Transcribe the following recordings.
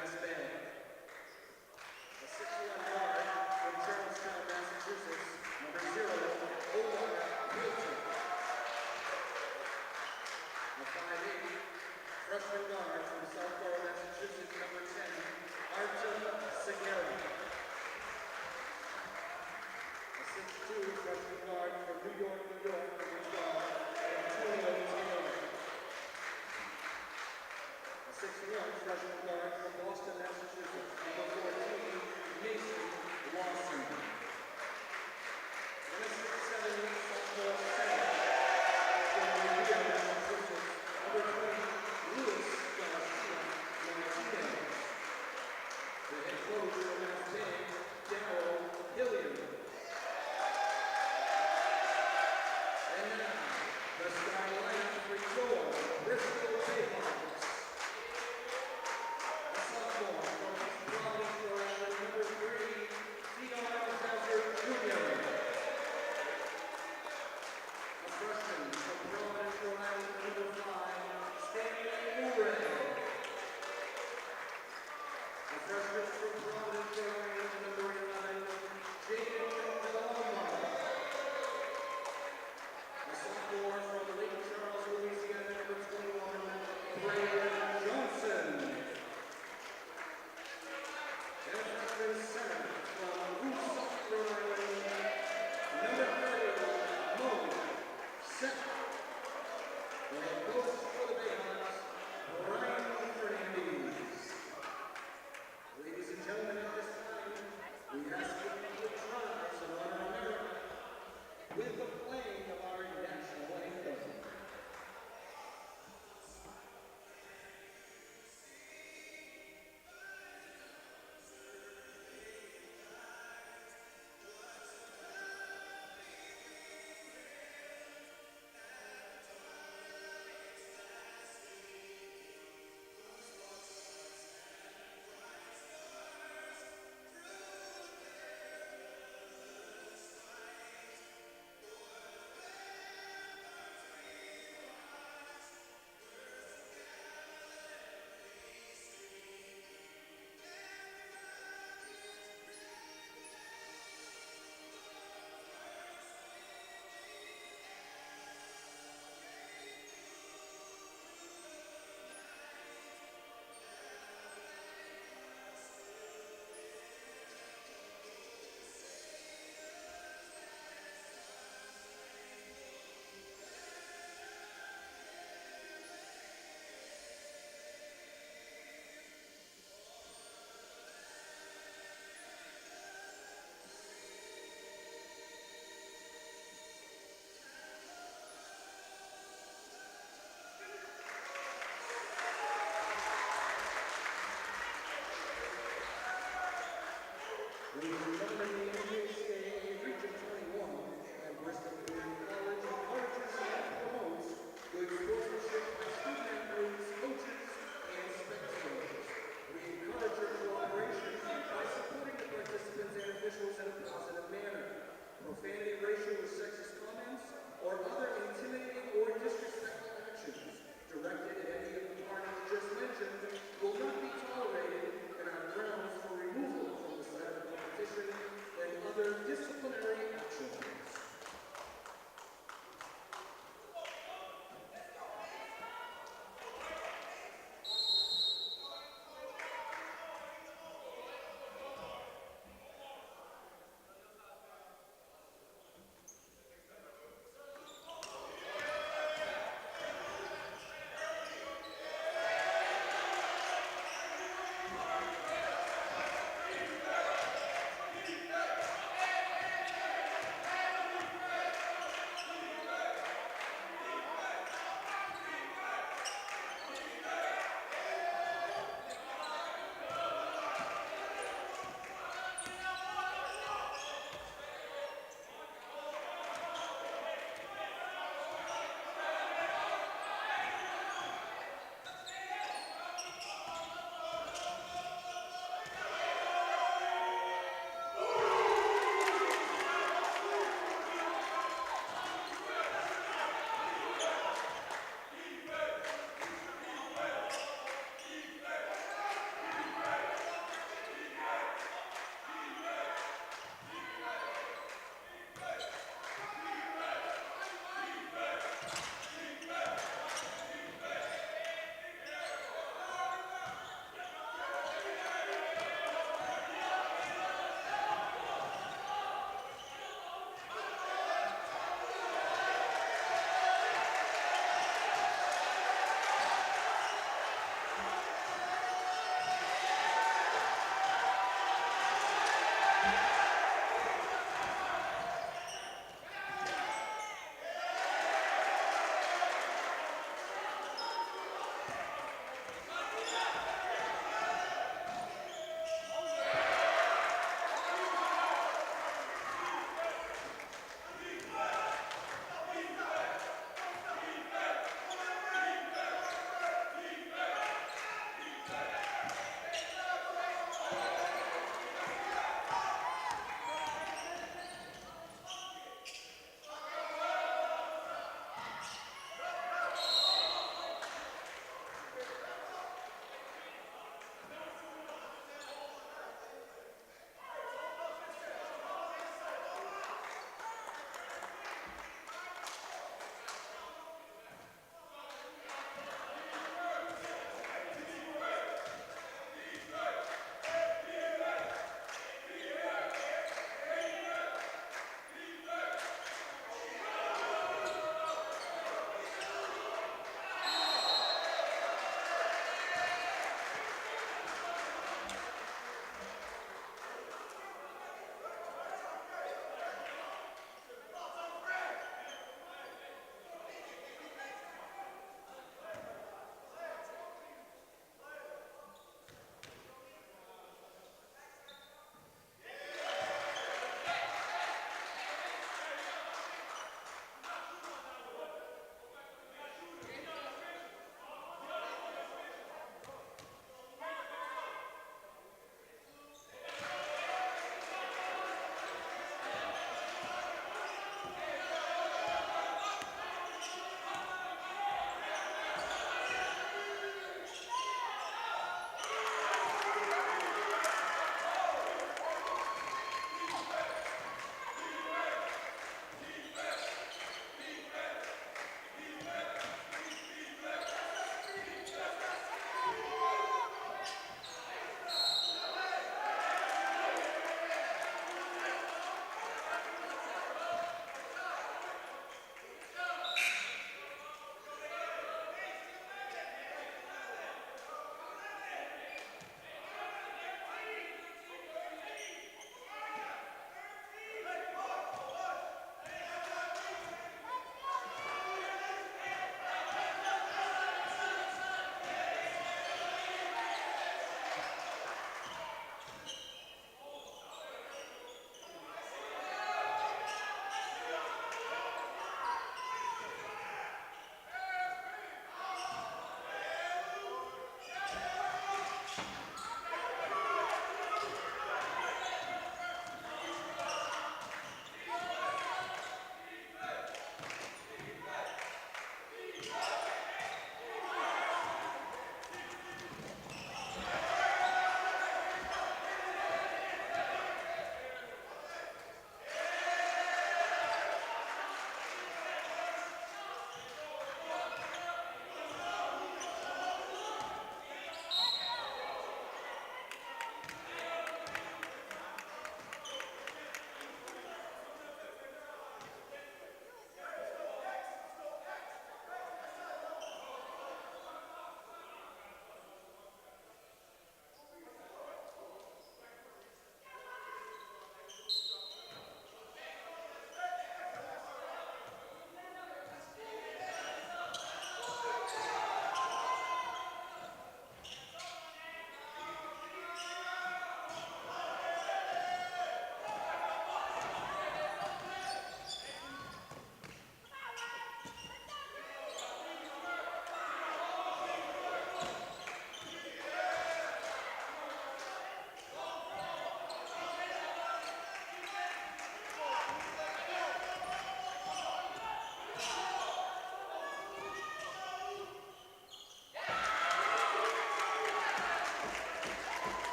Massbay. A 6'1" guard from Charlestown, Massachusetts, number 0, Owen Wilson. A 5'8" freshman guard from Southborough, Massachusetts, number 10, Artem Segura. A 6'2" freshman guard from New York, number 12, Antonio Taylor. A 6'1" freshman guard from Boston, Massachusetts, number 14, Mason Lawson. And a 6'7" sophomore center from Revere, Massachusetts, number 20, Louis Garcia Martinez. The head coach for Massbay, Darryl Hilliard. And now, the starting lineup for your Bristol Bayhawks. A sophomore from Providence, Rhode Island, number 3, Theodore Bowser Jr. A freshman from Providence, Rhode Island, number 5, Stanley Murray. A freshman from Providence, Rhode Island, number 11, Jacob Deloma. A sophomore from Lake Charles, Louisiana, number 21, Brandon Johnson. And a freshman center from Woodstock, Rhode Island, number 30, Mo Seth. The head coach for the Bayhawks, Brian Fernandez. Ladies and gentlemen, at this time, we ask you to rise and honor America with the playing of our national anthem. Ladies and gentlemen, the NBA State Region 21 at Bristol Community College encourages and promotes good sportsmanship by student athletes, coaches, and spectators. We encourage your cooperation by supporting the participants and officials in a positive manner. Profanity, racial, or sexist comments, or other intimidating or disrespectful actions directed at any of the parties just mentioned will not be tolerated and are grounds for removal from the start of the competition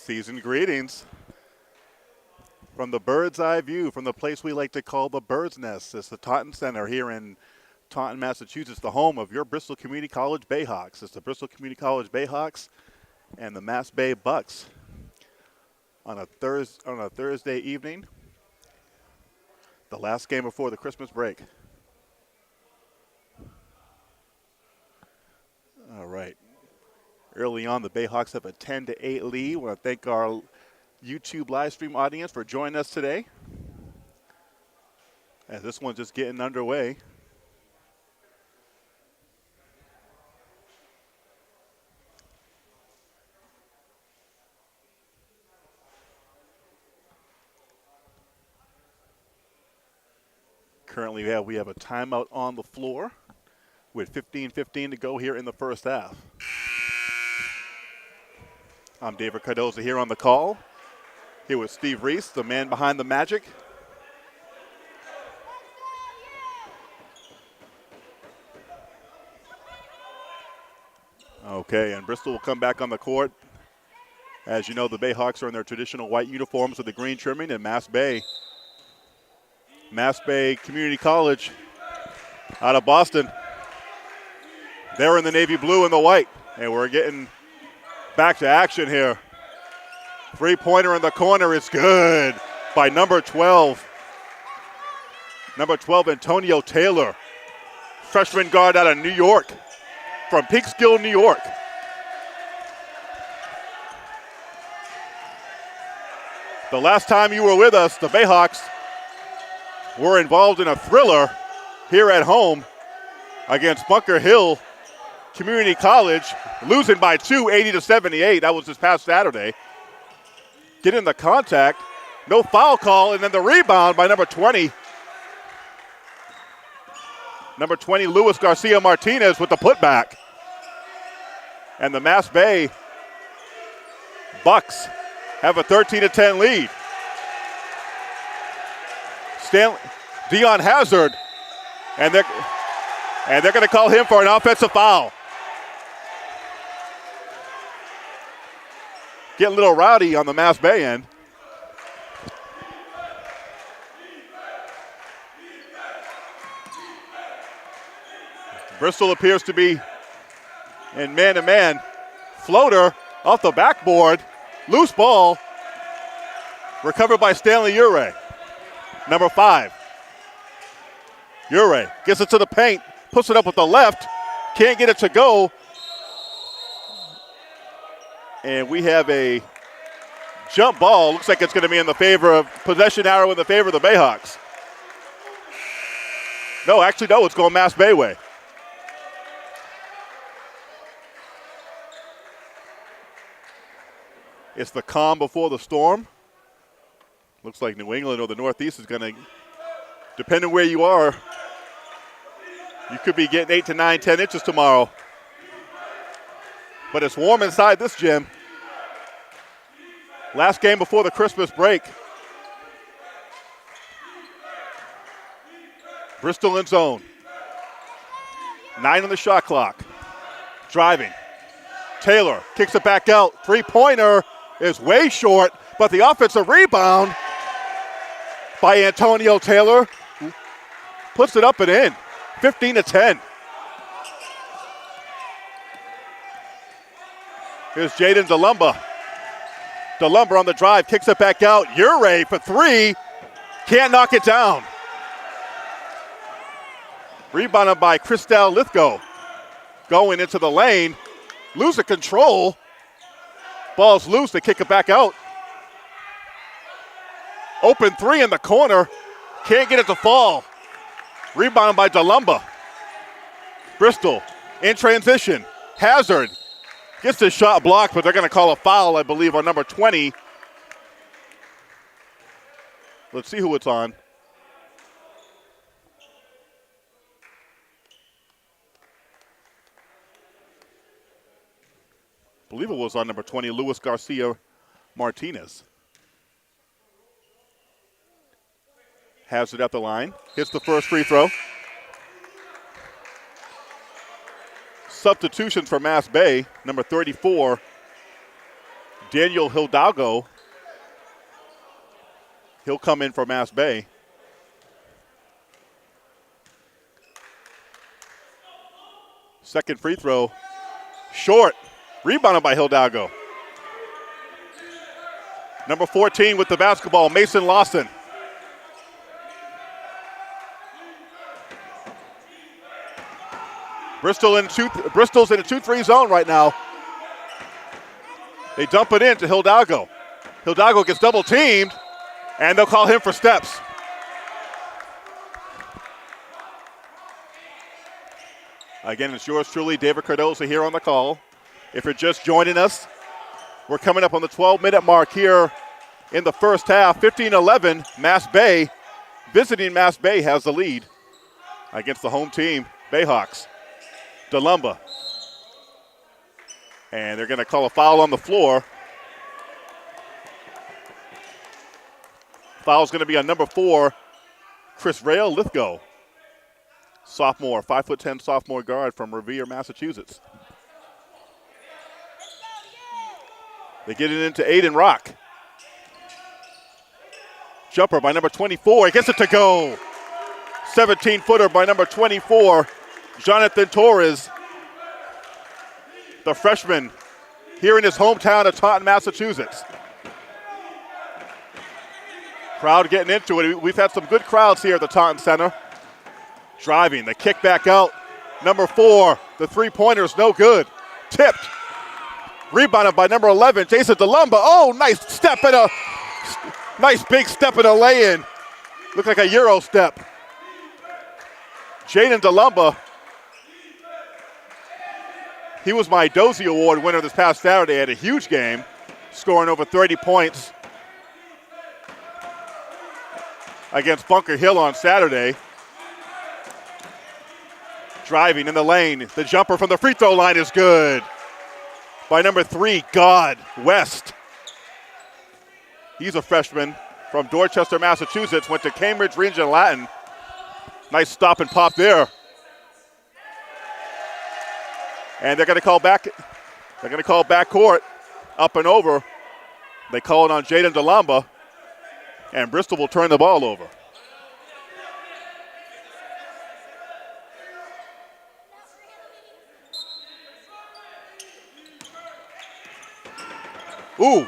Season greetings from the bird's eye view, from the place we like to call the Bird's Nest. It's the Taunton Center here in Taunton, Massachusetts, the home of your Bristol Community College Bayhawks. It's the Bristol Community College Bayhawks and the Massbay Bucks on a Thursday evening, the last game before the Christmas break. All right. Early on, the Bayhawks have a 10-8 lead. I want to thank our YouTube live stream audience for joining us today, as this one's just getting underway. Currently, we have a timeout on the floor with 15:15 to go here in the first half. I'm David Cardoza here on the call, here with Steve Reese, the man behind the magic. Okay, and Bristol will come back on the court. As you know, the Bayhawks are in their traditional white uniforms with the green trimming, and Massbay Community College out of Boston, they're in the navy blue and the white, and we're getting back to action here. Three-pointer in the corner is good by number 12. Number 12, Antonio Taylor, freshman guard out of New York, from Peekskill, New York. The last time you were with us, the Bayhawks were involved in a thriller here at home against Bunker Hill Community College, losing by 2, 80-78. That was this past Saturday. Get in the contact, no foul call, and then the rebound by number 20. Number 20, Luis Garcia Martinez with the putback. And the Massbay Bucks have a 13-10 lead. Dion Hazard, and they're going to call him for an offensive foul. Getting a little rowdy on the Massbay end. Bristol appears to be in man-to-man. Floater off the backboard. Loose ball. Recovered by Stanley Ure. Number 5. Ure gets it to the paint. Puts it up with the left. Can't get it to go. And we have a jump ball. Looks like it's going to be in the favor of possession arrow in the favor of the Bayhawks. No, actually, no, it's going Massbay way. It's the calm before the storm. Looks like New England or the Northeast is going to, depending where you are, you could be getting 8 to 9, 10 inches tomorrow. But it's warm inside this gym. Last game before the Christmas break. Bristol in zone. 9 on the shot clock. Driving. Taylor kicks it back out. Three-pointer is way short, but the offensive rebound by Antonio Taylor puts it up and in. 15-10. Here's Jaden DeLumba. DeLumba on the drive, kicks it back out. Ure for 3, can't knock it down. Rebounded by Christel Lithgow. Going into the lane, losing control. Ball's loose, they kick it back out. Open 3 in the corner, can't get it to fall. Rebounded by DeLumba. Bristol in transition. Hazard gets the shot blocked, but they're going to call a foul, I believe, on number 20. Let's see who it's on. I believe it was on number 20, Luis Garcia Martinez. Has it at the line. Hits the first free throw. Substitutions for Massbay. Number 34, Daniel Hidalgo, he'll come in for Massbay. Second free throw, short. Rebounded by Hidalgo. Number 14 with the basketball, Mason Lawson. Bristol's in a 2-3 zone right now. They dump it in to Hidalgo. Hidalgo gets double teamed, and they'll call him for steps. Again, it's yours truly, David Cardoza, here on the call. If you're just joining us, we're coming up on the 12-minute mark here in the first half. 15-11, Massbay, visiting Massbay, has the lead against the home team, Bayhawks. DeLumba. And they're going to call a foul on the floor. Foul's going to be on number 4, Chris Rail Lithgow. Sophomore, 5'10" sophomore guard from Revere, Massachusetts. They get it into Aiden Rock. Jumper by number 24. He gets it to go. 17-footer by number 24, Jonathan Torres. The freshman here in his hometown of Taunton, Massachusetts. Crowd getting into it. We've had some good crowds here at the Taunton Center. Driving, the kick back out. Number 4, the three-pointer's no good. Tipped. Rebounded by number 11, Jason DeLumba. Oh, nice big step in a lay-in. Looked like a Euro step. Jaden DeLumba, he was my Dozie Award winner this past Saturday. Had a huge game, scoring over 30 points against Bunker Hill on Saturday. Driving in the lane. The jumper from the free throw line is good. By number 3, God West. He's a freshman from Dorchester, Massachusetts. Went to Cambridge Region Latin. Nice stop and pop there. And they're going to call back. They're going to call backcourt up and over. They call it on Jaden DeLumba. And Bristol will turn the ball over. Ooh,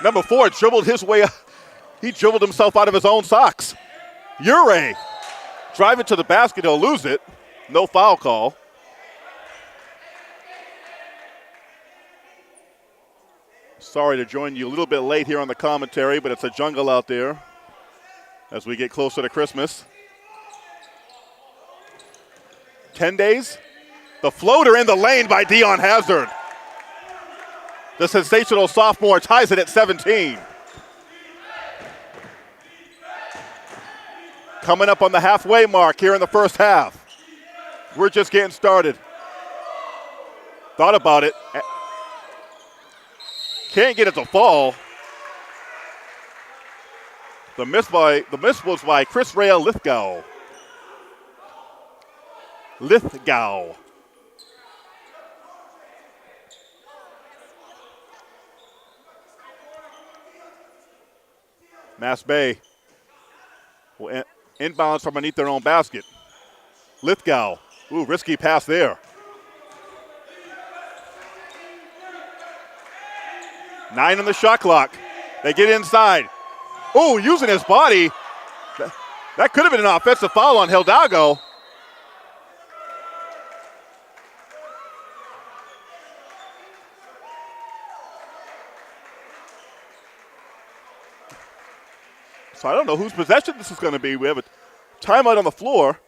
number 4 dribbled his way. He dribbled himself out of his own socks. Ure driving to the basket, he'll lose it. No foul call. Sorry to join you a little bit late here on the commentary, but it's a jungle out there as we get closer to Christmas. 10 days. The floater in the lane by Dion Hazard. The sensational sophomore ties it at 17. Coming up on the halfway mark here in the first half. We're just getting started. Thought about it. Can't get it to fall. The miss was by Chris Rail Lithgow. Massbay will inbounds from beneath their own basket. Lithgow, ooh, risky pass there. 9 on the shot clock. They get inside. Ooh, using his body. That could have been an offensive foul on Hidalgo. So I don't know whose possession this is going to be. We have a timeout on the floor.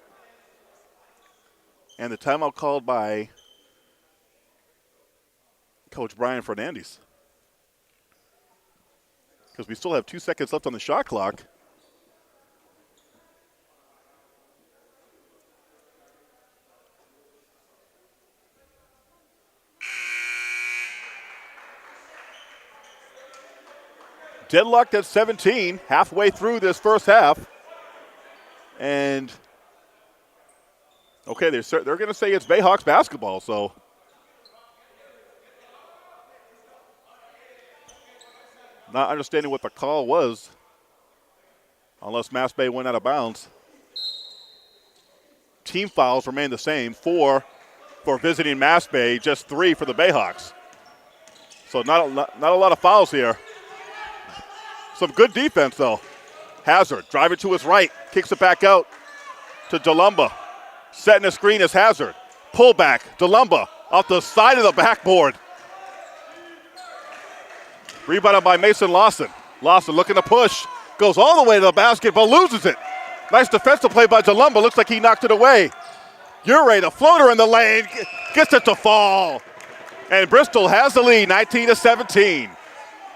And the timeout called by Coach Brian Fernandez. Because we still have 2 seconds left on the shot clock. Deadlocked at 17, halfway through this first half. And, okay, they're going to say it's Bayhawks basketball, so. Not understanding what the call was, unless Massbay went out of bounds. Team fouls remain the same, 4 for visiting Massbay, just 3 for the Bayhawks. So not a lot of fouls here. Some good defense, though. Hazard, driving to his right, kicks it back out to DeLumba. Setting a screen is Hazard. Pullback, DeLumba off the side of the backboard. Rebounded by Mason Lawson. Lawson looking to push. Goes all the way to the basket, but loses it. Nice defensive play by DeLumba. Looks like he knocked it away. Ure, the floater in the lane, gets it to fall. And Bristol has the lead, 19-17.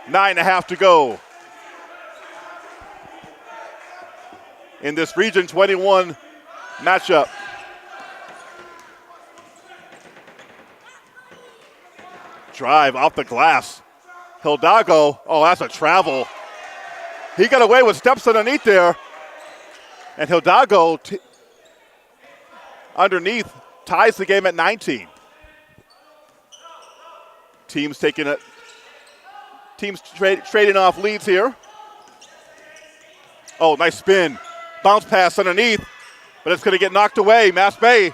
9.5 to go in this Region 21 matchup. Drive off the glass. Hidalgo, oh, that's a travel. He got away with steps underneath there. And Hidalgo underneath ties the game at 19. Teams trading off leads here. Oh, nice spin. Bounce pass underneath, but it's going to get knocked away. Massbay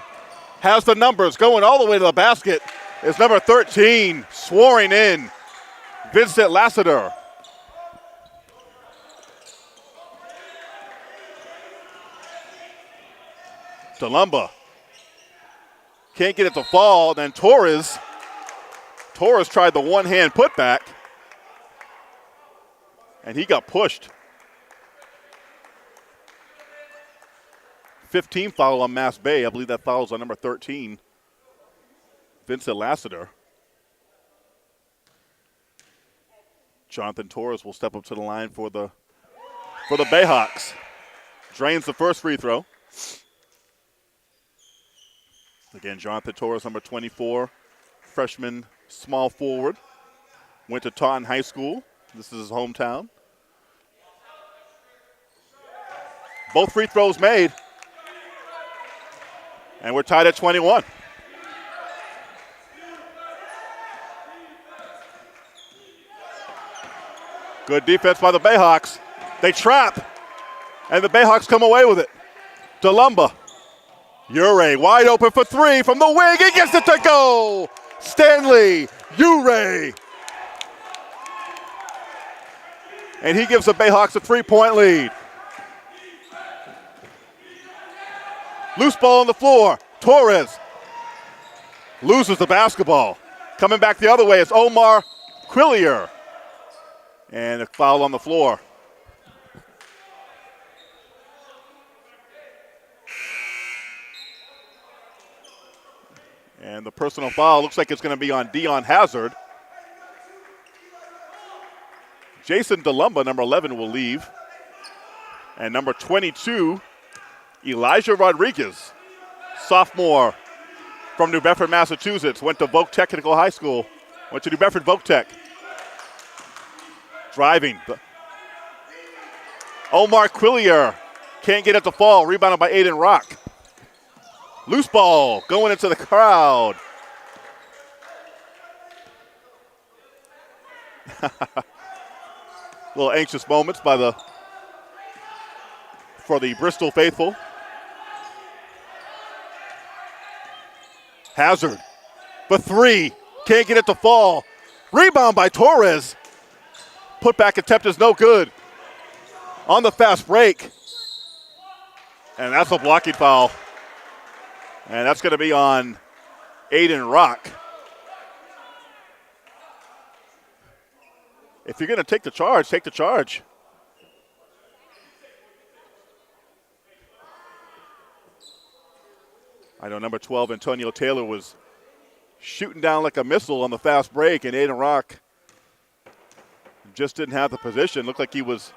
has the numbers going all the way to the basket. It's number 13, soaring in, Vincent Lassiter. DeLumba can't get it to fall. Then Torres tried the one-hand putback, and he got pushed. 15 foul on Massbay. I believe that foul's on number 13, Vincent Lassiter. Jonathan Torres will step up to the line for the Bayhawks. Drains the first free throw. Again, Jonathan Torres, number 24, freshman, small forward. Went to Taunton High School. This is his hometown. Both free throws made. And we're tied at 21. Good defense by the Bayhawks. They trap, and the Bayhawks come away with it. DeLumba. Ure wide open for 3 from the wing. He gets it to go. Stanley Ure. And he gives the Bayhawks a 3-point lead. Loose ball on the floor. Torres loses the basketball. Coming back the other way is Omar Quillier. And a foul on the floor. And the personal foul looks like it's going to be on Dion Hazard. Jason DeLumba, number 11, will leave. And number 22, Elijah Rodriguez, sophomore from New Bedford, Massachusetts, went to Voc Technical High School, went to New Bedford Voc Tech. Driving. Omar Quillier can't get it to fall, rebounded by Aiden Rock. Loose ball going into the crowd. Little anxious moments for the Bristol faithful. Hazard for 3, can't get it to fall. Rebound by Torres. Putback attempt is no good. On the fast break. And that's a blocking foul. And that's going to be on Aiden Rock. If you're going to take the charge, take the charge. I know number 12, Antonio Taylor, was shooting down like a missile on the fast break, and Aiden Rock just didn't have the position. Looked like he was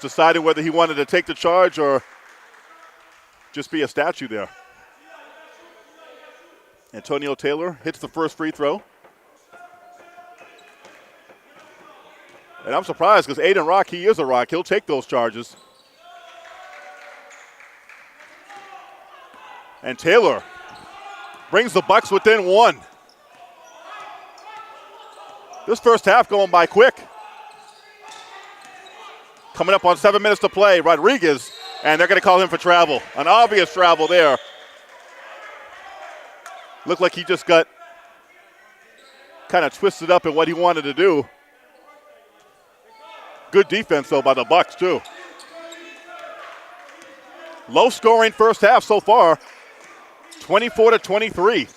deciding whether he wanted to take the charge or just be a statue there. Antonio Taylor hits the first free throw. And I'm surprised because Aiden Rock, he is a Rock. He'll take those charges. And Taylor brings the Bucks within 1. This first half going by quick. Coming up on 7 minutes to play, Rodriguez, and they're going to call him for travel. An obvious travel there. Looked like he just got kind of twisted up in what he wanted to do. Good defense, though, by the Bucks, too. Low-scoring first half so far, 24-23.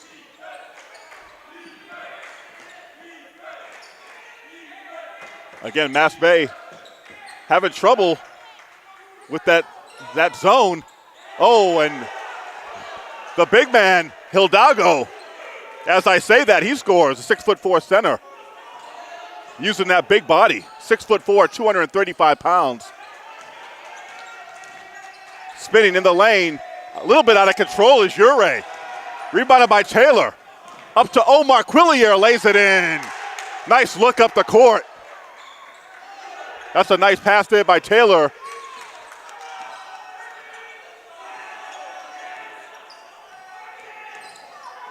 Again, Massbay having trouble with that zone. Oh, and the big man, Hidalgo, as I say that, he scores, a 6'4" center. Using that big body, 6'4", 235 pounds. Spinning in the lane, a little bit out of control is Ure. Rebounded by Taylor. Up to Omar Quillier, lays it in. Nice look up the court. That's a nice pass there by Taylor.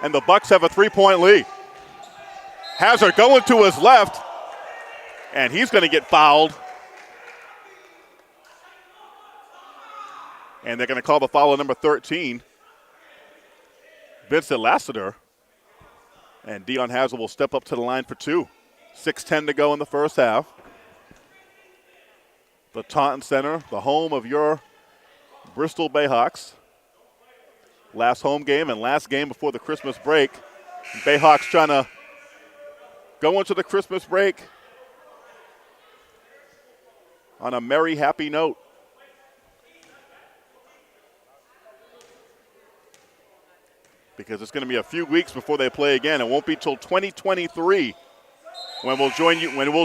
And the Bucks have a 3-point lead. Hazard going to his left, and he's going to get fouled. And they're going to call the foul on number 13, Vincent Lassiter. And Dion Hazard will step up to the line for two. 6:10 to go in the first half. The Taunton Center, the home of your Bristol Bayhawks. Last home game and last game before the Christmas break. Bayhawks trying to go into the Christmas break on a merry, happy note. Because it's going to be a few weeks before they play again. It won't be till 2023 when we'll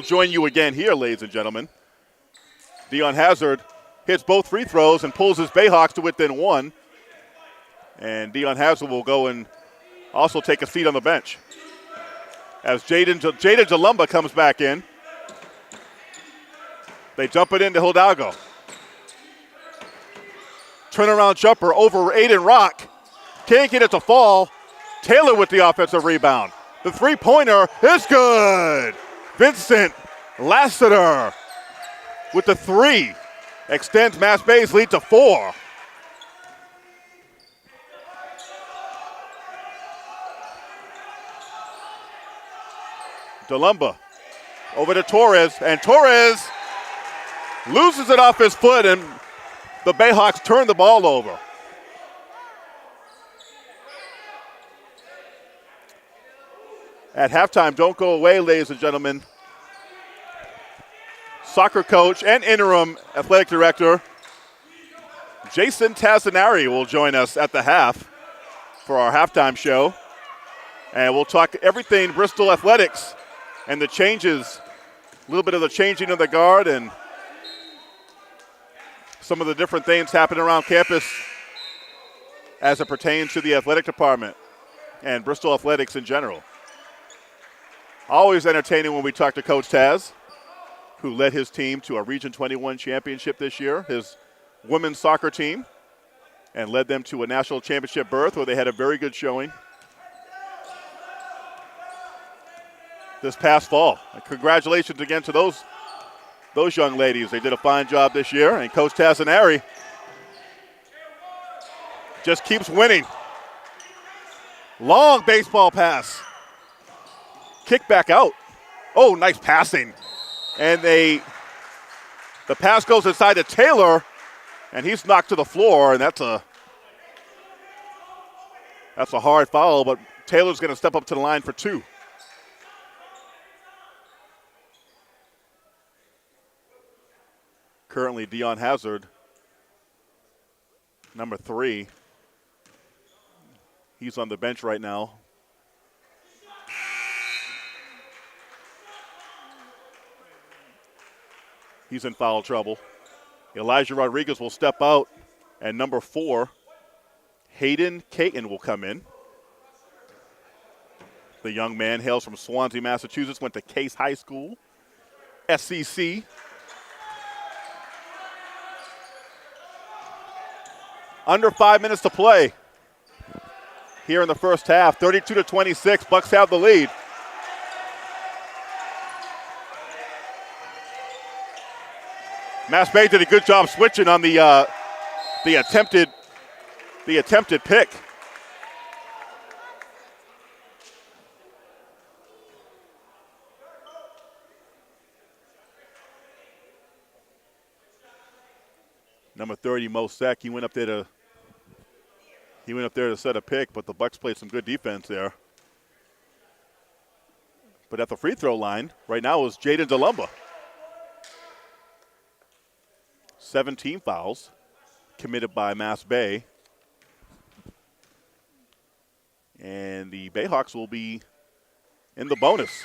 join you again here, ladies and gentlemen. Dion Hazard hits both free throws and pulls his Bayhawks to within one. And Dion Hazard will go and also take a seat on the bench. As Jada Jalumba comes back in. They jump it into Hidalgo. Turnaround jumper over Aiden Rock. Can't get it to fall. Taylor with the offensive rebound. The three-pointer is good. Vincent Lassiter with the three. Extends Massbay's lead to 4. DeLumba over to Torres, and Torres loses it off his foot, and the Bayhawks turn the ball over. At halftime, don't go away, ladies and gentlemen. Soccer coach and interim athletic director Jason Tazanari will join us at the half for our halftime show. And we'll talk everything Bristol athletics and the changes, a little bit of the changing of the guard and some of the different things happening around campus as it pertains to the athletic department and Bristol athletics in general. Always entertaining when we talk to Coach Taz, who led his team to a Region 21 championship this year, his women's soccer team, and led them to a national championship berth where they had a very good showing this past fall. And congratulations again to those young ladies. They did a fine job this year, and Coach Tazanari just keeps winning. Long baseball pass. Kick back out. Oh, nice passing. And the pass goes inside to Taylor, and he's knocked to the floor, and that's a hard foul, but Taylor's going to step up to the line for 2. Currently, Dion Hazard, number 3. He's on the bench right now. He's in foul trouble. Elijah Rodriguez will step out, and number 4, Hayden Caton will come in. The young man hails from Swansea, Massachusetts, went to Case High School, SCC. Under 5 minutes to play here in the first half. 32-26, Bucks have the lead. Massbay did a good job switching on the attempted pick. Number 30, Mosek, he went up there to set a pick, but the Bucks played some good defense there. But at the free throw line right now is Jaden DeLumba. 17 fouls committed by Massbay. And the Bayhawks will be in the bonus.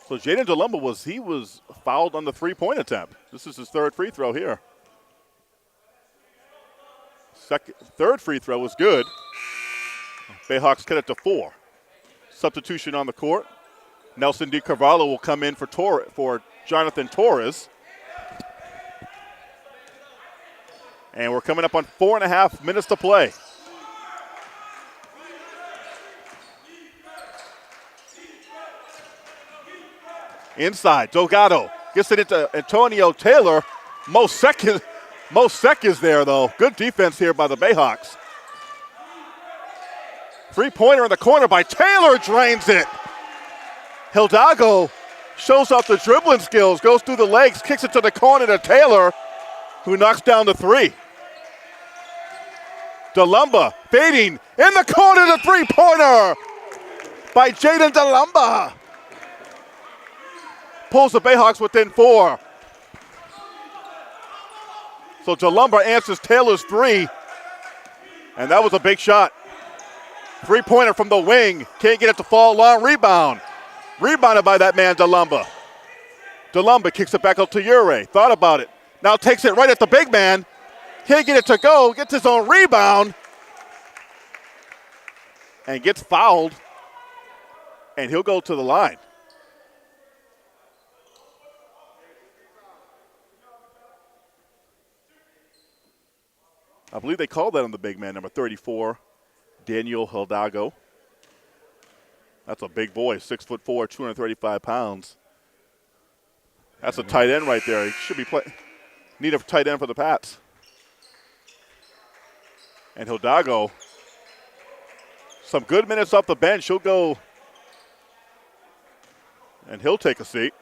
So Jaden DeLumba was fouled on the three-point attempt. This is his third free throw here. Third free throw was good. Bayhawks cut it to 4. Substitution on the court. Nelson DiCarvalho will come in for Jonathan Torres. And we're coming up on 4.5 minutes to play. Inside, Delgado gets it into Antonio Taylor. Mosek is there, though. Good defense here by the Bayhawks. Three-pointer in the corner by Taylor, drains it. Hidalgo shows off the dribbling skills, goes through the legs, kicks it to the corner to Taylor, who knocks down the three. DeLumba fading in the corner, the three-pointer by Jaden DeLumba. Pulls the Bayhawks within 4. So DeLumba answers Taylor's three, and that was a big shot. Three-pointer from the wing, can't get it to fall, long rebound. Rebounded by that man, DeLumba. DeLumba kicks it back up to Ure, thought about it. Now takes it right at the big man. Can't get it to go, gets his own rebound, and gets fouled, and he'll go to the line. I believe they called that on the big man, number 34, Daniel Hidalgo. That's a big boy, 6'4", 235 pounds. That's a tight end right there. He should be need a tight end for the Pats. And Hidalgo, some good minutes off the bench. He'll go and he'll take a seat.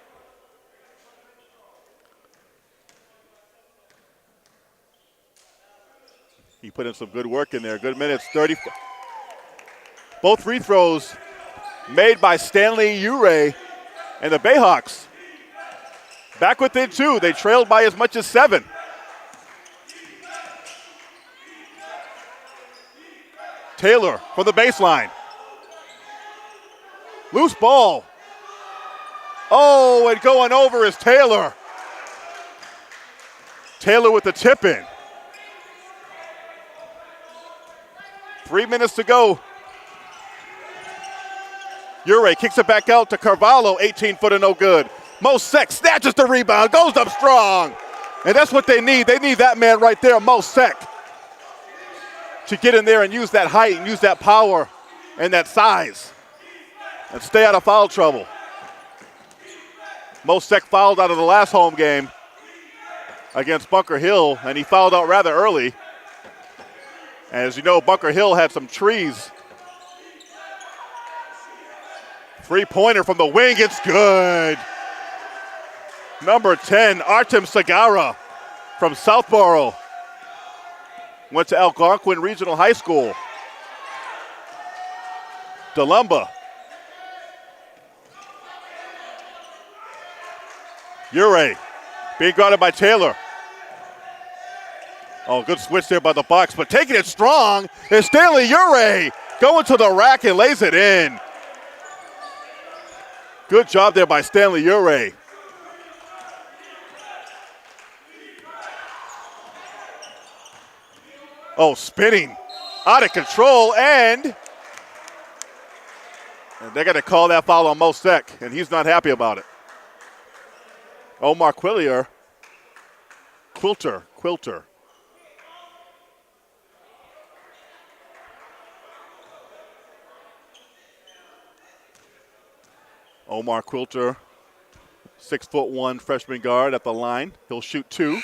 He put in some good work in there. Good minutes, 30. Both free throws made by Stanley Ure, and the Bayhawks back within 2. They trailed by as much as 7. Taylor from the baseline. Loose ball. Oh, and going over is Taylor. Taylor with the tip in. 3 minutes to go. Ure kicks it back out to Carvalho, 18-footer, no good. Mosek snatches the rebound, goes up strong. And that's what they need. They need that man right there, Mosek, to get in there and use that height and use that power and that size and stay out of foul trouble. Mosek fouled out of the last home game against Bunker Hill, and he fouled out rather early. As you know, Bunker Hill had some trees. Three-pointer from the wing, it's good. Number 10, Artem Sagara from Southborough. Went to Algonquin Regional High School. DeLumba. Ure being guarded by Taylor. Oh, good switch there by the Bucks, but taking it strong is Stanley Ure going to the rack and lays it in. Good job there by Stanley Ure. Oh, spinning out of control, and they're going to call that foul on Mosek, and he's not happy about it. Omar Quilter. Omar Quilter 6'1" freshman guard at the line. He'll shoot 2.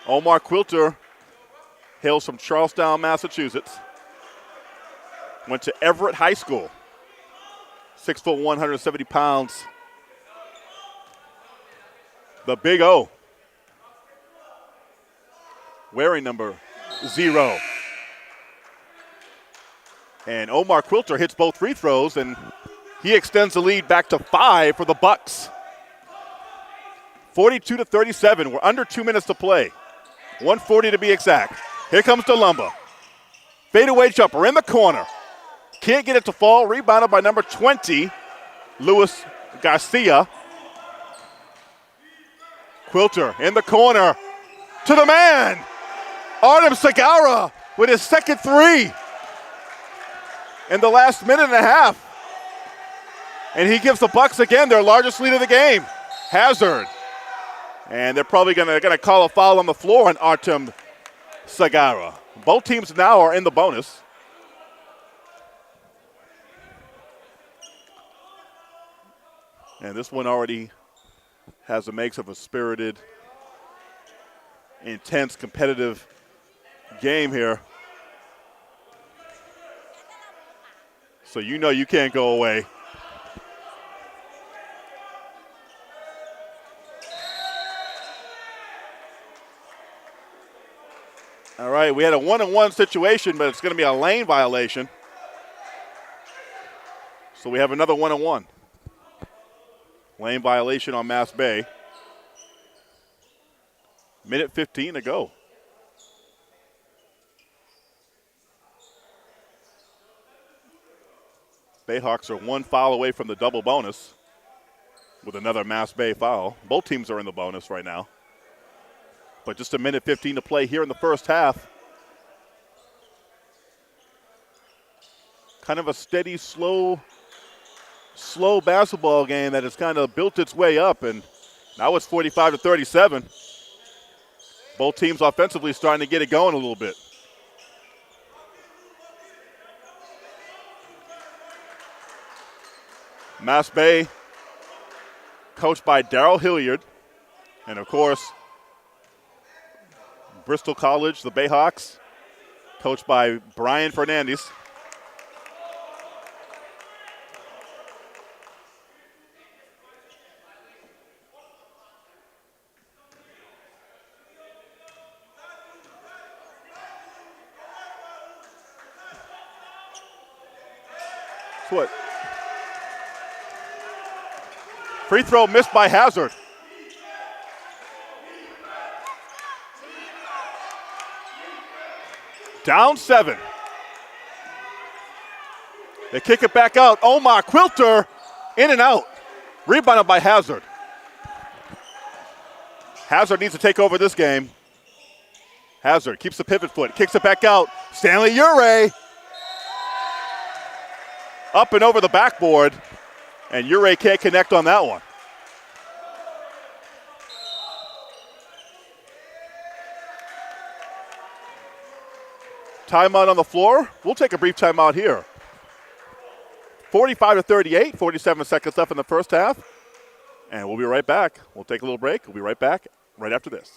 Omar Quilter hails from Charlestown, Massachusetts. Went to Everett High School. 6'1", 170 pounds. The Big O. Wearing number 0. And Omar Quilter hits both free throws, and he extends the lead back to 5 for the Bucks. 42-37. We're under 2 minutes to play. 1:40 to be exact. Here comes DeLumba. Fadeaway jumper in the corner. Can't get it to fall. Rebounded by number 20, Luis Garcia. Quilter in the corner to the man, Artem Segara, with his second 3 in the last minute and a half. And he gives the Bucks again their largest lead of the game. Hazard. And they're probably going to call a foul on the floor on Artem Segara. Both teams now are in the bonus. And this one already has the makes of a spirited, intense, competitive game here. So you know you can't go away. All right, we had a 1-on-1 situation, but it's going to be a lane violation. So we have another 1-on-1. Lane violation on Massbay. Minute 15 to go. Bayhawks are 1 foul away from the double bonus with another Massbay foul. Both teams are in the bonus right now. But just a minute 15 to play here in the first half. Kind of a steady, slow basketball game that has kind of built its way up, and now it's 45-37. Both teams offensively starting to get it going a little bit. Massbay, coached by Darryl Hilliard, and of course, Bristol College, the Bayhawks, coached by Brian Fernandez. What? Free throw missed by Hazard. Down 7. They kick it back out. Omar Quilter in and out. Rebounded by Hazard. Hazard needs to take over this game. Hazard keeps the pivot foot, kicks it back out. Stanley Ure. Up and over the backboard, and Ure can't connect on that one. Timeout on the floor. We'll take a brief timeout here. 45-38, 47 seconds left in the first half, and we'll be right back. We'll take a little break. We'll be right back right after this.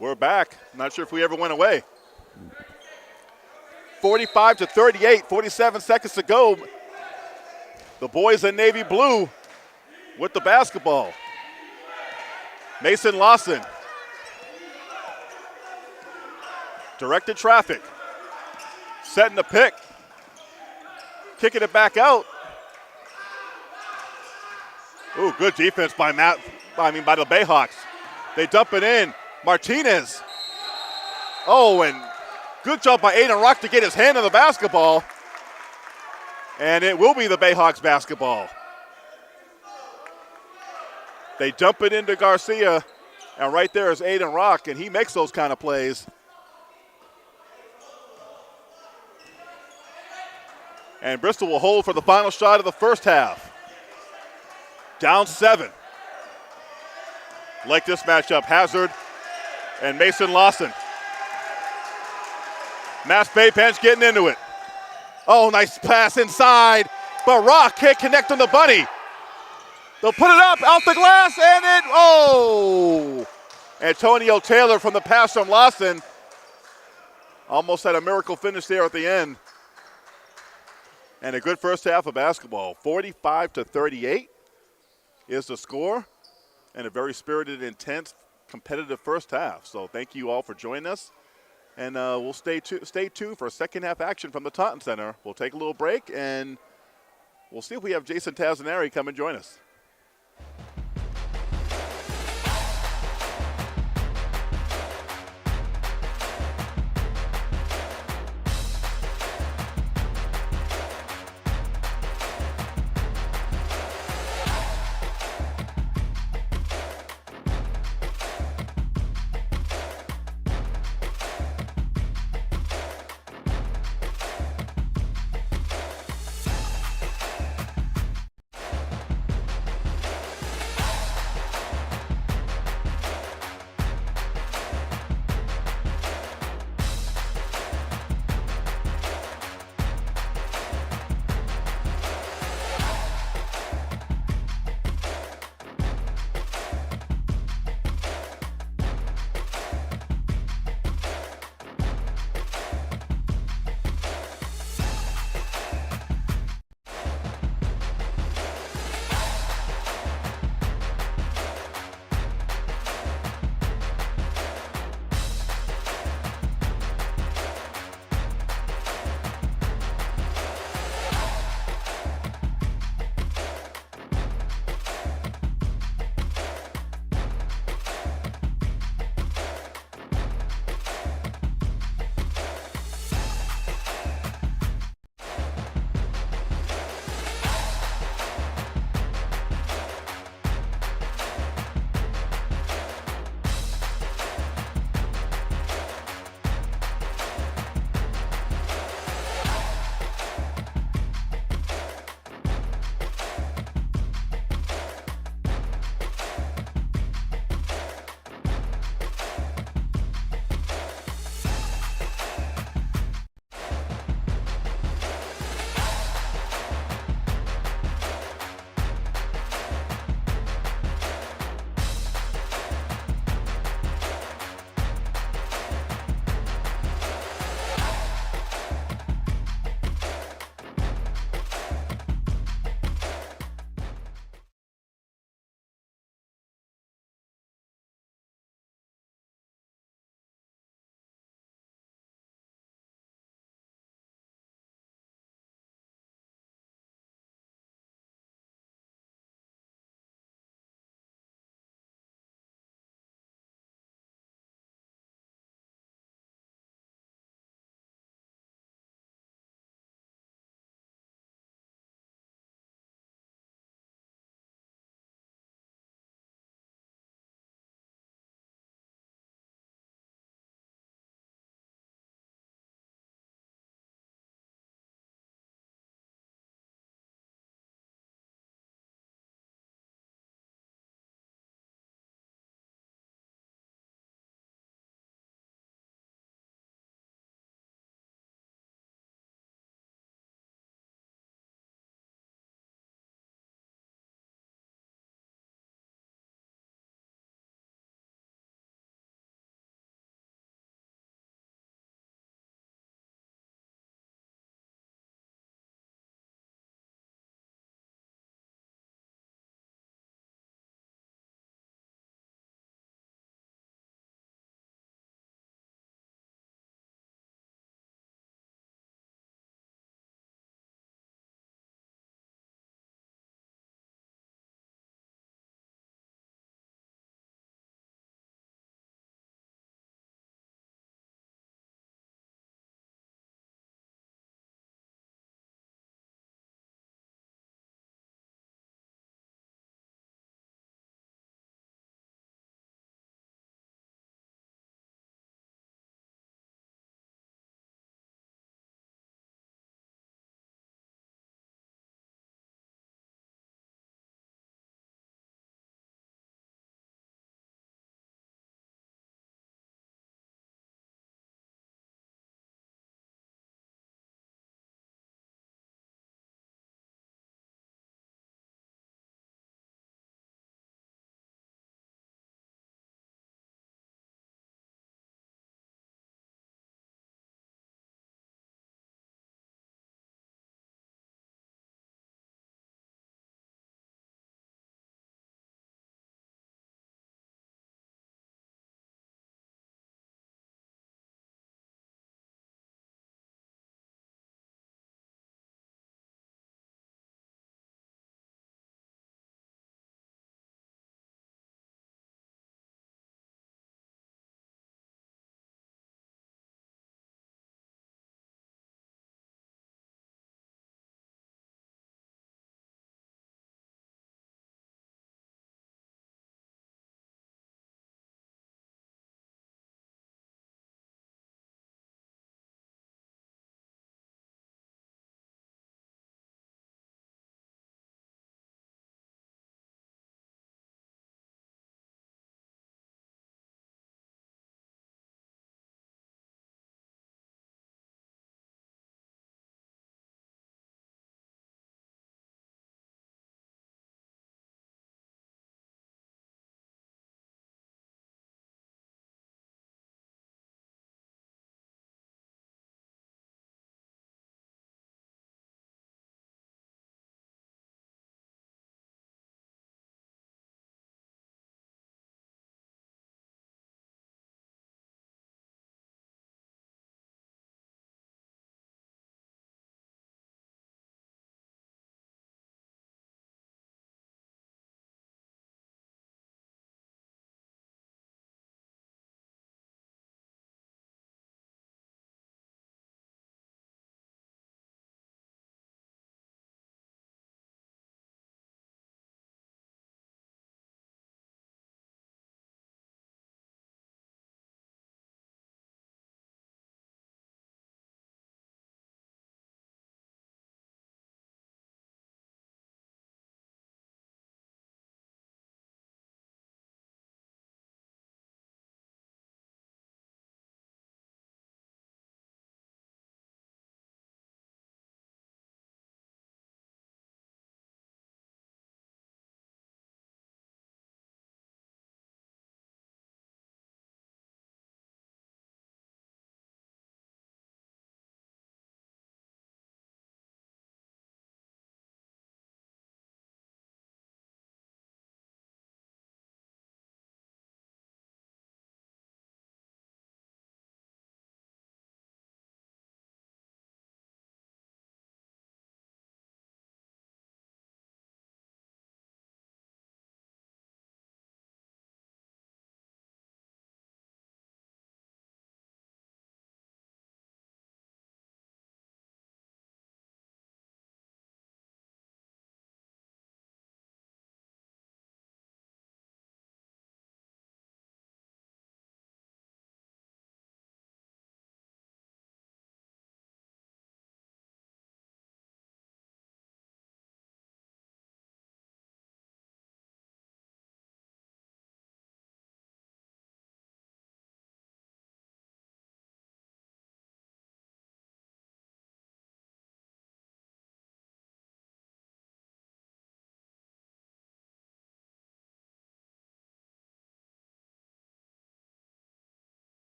We're back. Not sure if we ever went away. 45-38, 47 seconds to go. The boys in navy blue with the basketball. Mason Lawson. Directed traffic. Setting the pick. Kicking it back out. Ooh, good defense by by the Bayhawks. They dump it in. Martinez. Oh, and good job by Aiden Rock to get his hand on the basketball. And it will be the Bayhawks basketball. They dump it into Garcia, and right there is Aiden Rock, and he makes those kind of plays. And Bristol will hold for the final shot of the first half. Down 7. Like this matchup, Hazard and Mason Lawson. Massbay bench getting into it. Oh, nice pass inside, but Rock can't connect on the bunny. They'll put it up, out the glass, and Antonio Taylor from the pass from Lawson. Almost had a miracle finish there at the end. And a good first half of basketball. 45-38 is the score, and a very spirited, intense, competitive first half. So thank you all for joining us. And we'll stay tuned for second half action from the Taunton Center. We'll take a little break, and we'll see if we have Jason Tazanari come and join us.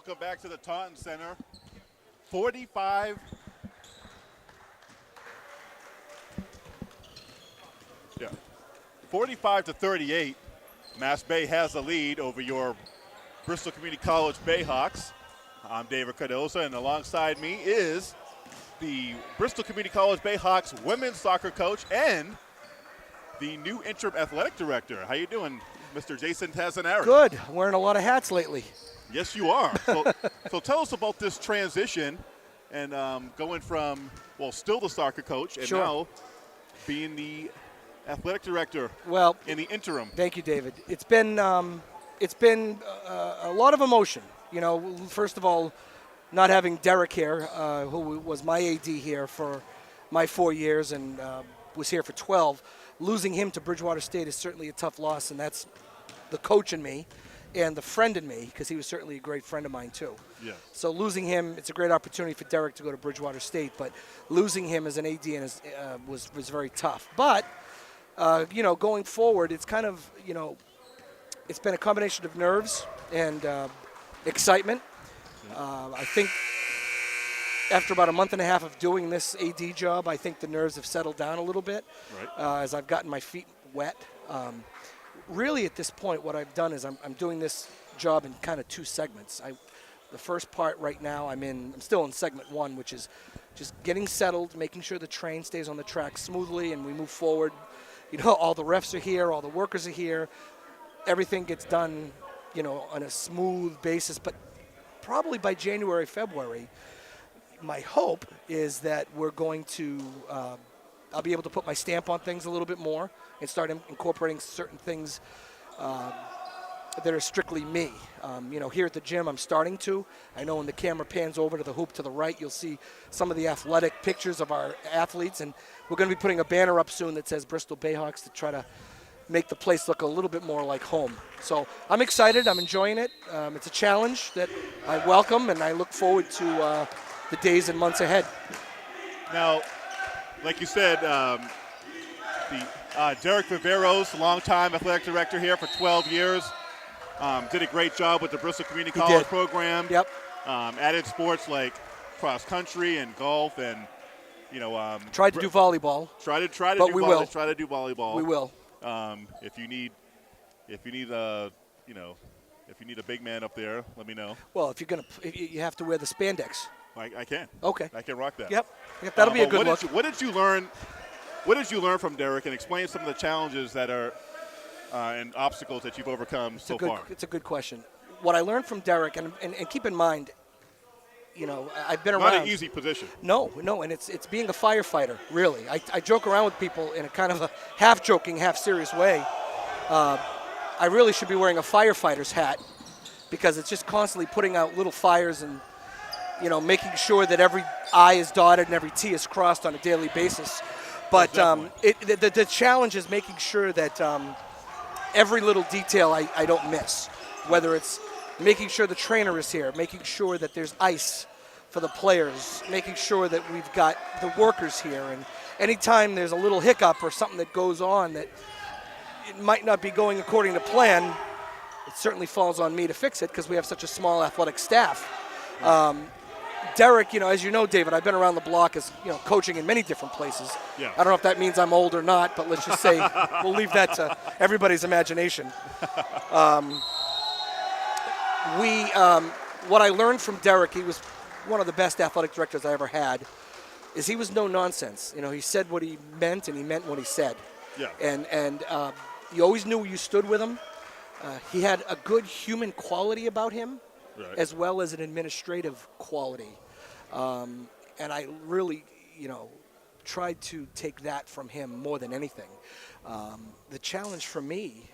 welcome back to the Taunton Center. 45 to 38. Massbay has the lead over your Bristol Community College Bayhawks. I'm David Cardoza, and alongside me is the Bristol Community College Bayhawks women's soccer coach and the new interim athletic director. How you doing, Mr. Jason Tazanari? Good. I'm wearing a lot of hats lately. Yes, you are. So tell us about this transition and going from, well, still the soccer coach and Sure. now being the athletic director Well, in the interim. thank you, David. It's been a lot of emotion. You know, first of all, not having Derek here, who was my AD here for my 4 years and was here for 12. Losing him to Bridgewater State is certainly a tough loss, and that's the coach in me and the friend in me, because he was certainly a great friend of mine too. Yes. So losing him, it's a great opportunity for Derek to go to Bridgewater State, but losing him as an AD was very tough. But you know, going forward, it's kind of, you know, it's been a combination of nerves and excitement. I think after about a month and a half of doing this AD job, I think the nerves have settled down a little bit. Right. As I've gotten my feet wet. Really, at this point, what I've done is I'm doing this job in kind of two segments. The first part right now, I'm still in segment one, which is just getting settled, making sure the train stays on the track smoothly, and we move forward. You know, all the refs are here, all the workers are here. Everything gets done, you know, on a smooth basis. But probably by January, February, my hope is that we're going to, I'll be able to put my stamp on things a little bit more and start incorporating certain things that are strictly me. You know, here at the gym, I'm starting to. I know when the camera pans over to the hoop to the right, you'll see some of the athletic pictures of our athletes, and we're going to be putting a banner up soon that says Bristol Bayhawks to try to make the place look a little bit more like home. So I'm excited. I'm enjoying it. It's a challenge that I welcome, and I look forward to the days and months ahead. Now, like you said, Derek Viveros, longtime athletic director here for 12 years, did a great job with the Bristol Community College program. Yep. Added sports like cross country and golf, and you know, tried to do volleyball. Try to do volleyball. We will. If you need a big man up there, let me know. Well, you have to wear the spandex. I can. Okay. I can rock that. Yep. That'll be a good look. What did you learn? What did you learn from Derek, and explain some of the challenges that are and obstacles that you've overcome so far? It's a good question. What I learned from Derek, and keep in mind, you know, I've been around. Not an easy position. No, and it's being a firefighter, really. I joke around with people in a kind of a half-joking, half-serious way. I really should be wearing a firefighter's hat, because it's just constantly putting out little fires and, you know, making sure that every I is dotted and every T is crossed on a daily basis. But the challenge is making sure that every little detail I don't miss, whether it's making sure the trainer is here, making sure that there's ice for the players, making sure that we've got the workers here. And anytime there's a little hiccup or something that goes on that it might not be going according to plan, it certainly falls on me to fix it, because we have such a small athletic staff. Derek, you know, as you know, David, I've been around the block as, you know, coaching in many different places. Yeah. I don't know if that means I'm old or not, but let's just say we'll leave that to everybody's imagination. What I learned from Derek, he was one of the best athletic directors I ever had, is he was no nonsense. You know, he said what he meant, and he meant what he said. Yeah. And you always knew where you stood with him. He had a good human quality about him, Right. as well as an administrative quality. And I really, you know, tried to take that from him more than anything. The challenge for me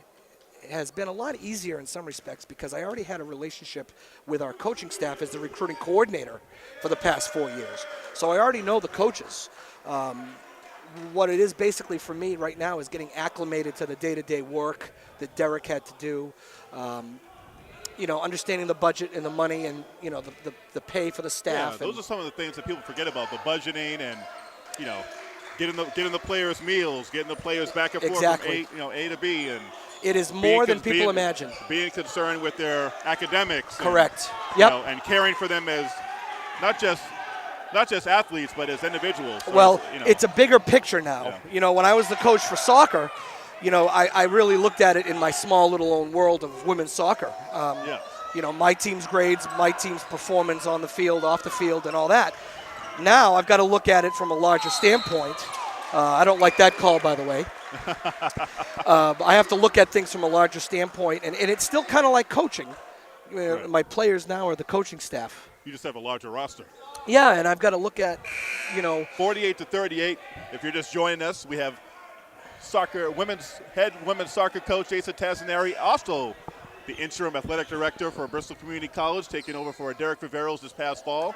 has been a lot easier in some respects, because I already had a relationship with our coaching staff as the recruiting coordinator for the past 4 years. So I already know the coaches. What it is basically for me right now is getting acclimated to the day-to-day work that Derek had to do. You know, understanding the budget and the money, and, you know, the pay for the staff. Yeah, those are some of the things that people forget about, the budgeting and, you know, getting the players meals, getting the players back and forth from A to B, and It is more than people being, imagine. Being concerned with their academics. Correct. And, Yep. and caring for them as not just athletes, but as individuals. So Well, as, it's a bigger picture now. Yeah. When I was the coach for soccer, I really looked at it in my small little own world of women's soccer. My team's grades, my team's performance on the field, off the field, and all that. Now I've got to look at it from a larger standpoint. I don't like that call, by the way. I have to look at things from a larger standpoint, and it's still kind of like coaching. Right. My players now are the coaching staff. You just have a larger roster. Yeah, and I've got to look at, 48-38. If you're just joining us, we have head women's soccer coach Jason Tazaneri, also the interim athletic director for Bristol Community College, taking over for Derek Viveros this past fall.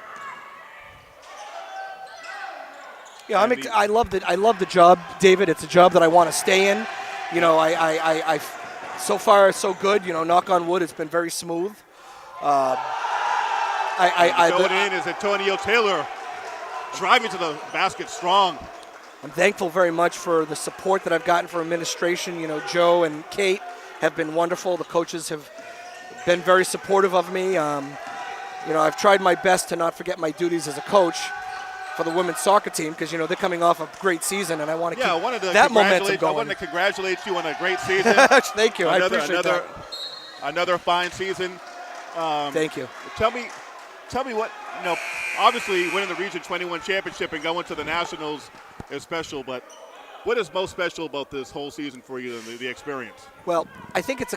Yeah, I love the job, David. It's a job that I want to stay in. I so far so good. Knock on wood, it's been very smooth. Going in is Antonio Taylor, driving to the basket strong. I'm thankful very much for the support that I've gotten from administration. Joe and Kate have been wonderful. The coaches have been very supportive of me. I've tried my best to not forget my duties as a coach for the women's soccer team because, they're coming off a great season, and I want to keep that momentum going. I wanted to congratulate you on a great season. Thank you. I appreciate that. Another fine season. Thank you. Tell me what, obviously winning the Region 21 championship and going to the Nationals is special, but what is most special about this whole season for you and the experience? Well, I think it's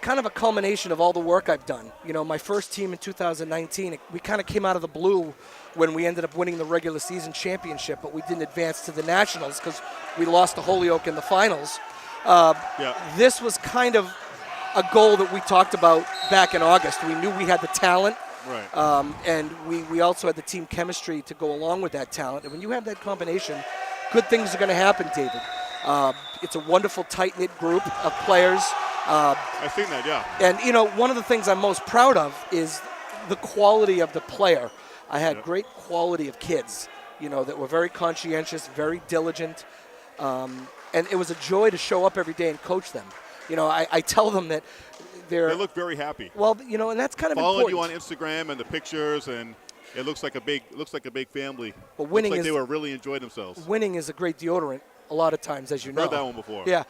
kind of a culmination of all the work I've done. My first team in 2019, we kind of came out of the blue when we ended up winning the regular season championship, but we didn't advance to the Nationals because we lost to Holyoke in the finals. This was kind of a goal that we talked about back in August. We knew we had the talent. Right. And we also had the team chemistry to go along with that talent. And when you have that combination, good things are going to happen, David. It's a wonderful, tight-knit group of players. I've seen that, yeah. And, one of the things I'm most proud of is the quality of the player. I had great quality of kids, that were very conscientious, very diligent. And it was a joy to show up every day and coach them. I tell them that they look very happy. Well, and that's kind of following important. you on Instagram and the pictures, and it looks like a big family. But winning looks like they were really enjoying themselves. Winning is a great deodorant a lot of times, as you know. Heard that one before. Yeah,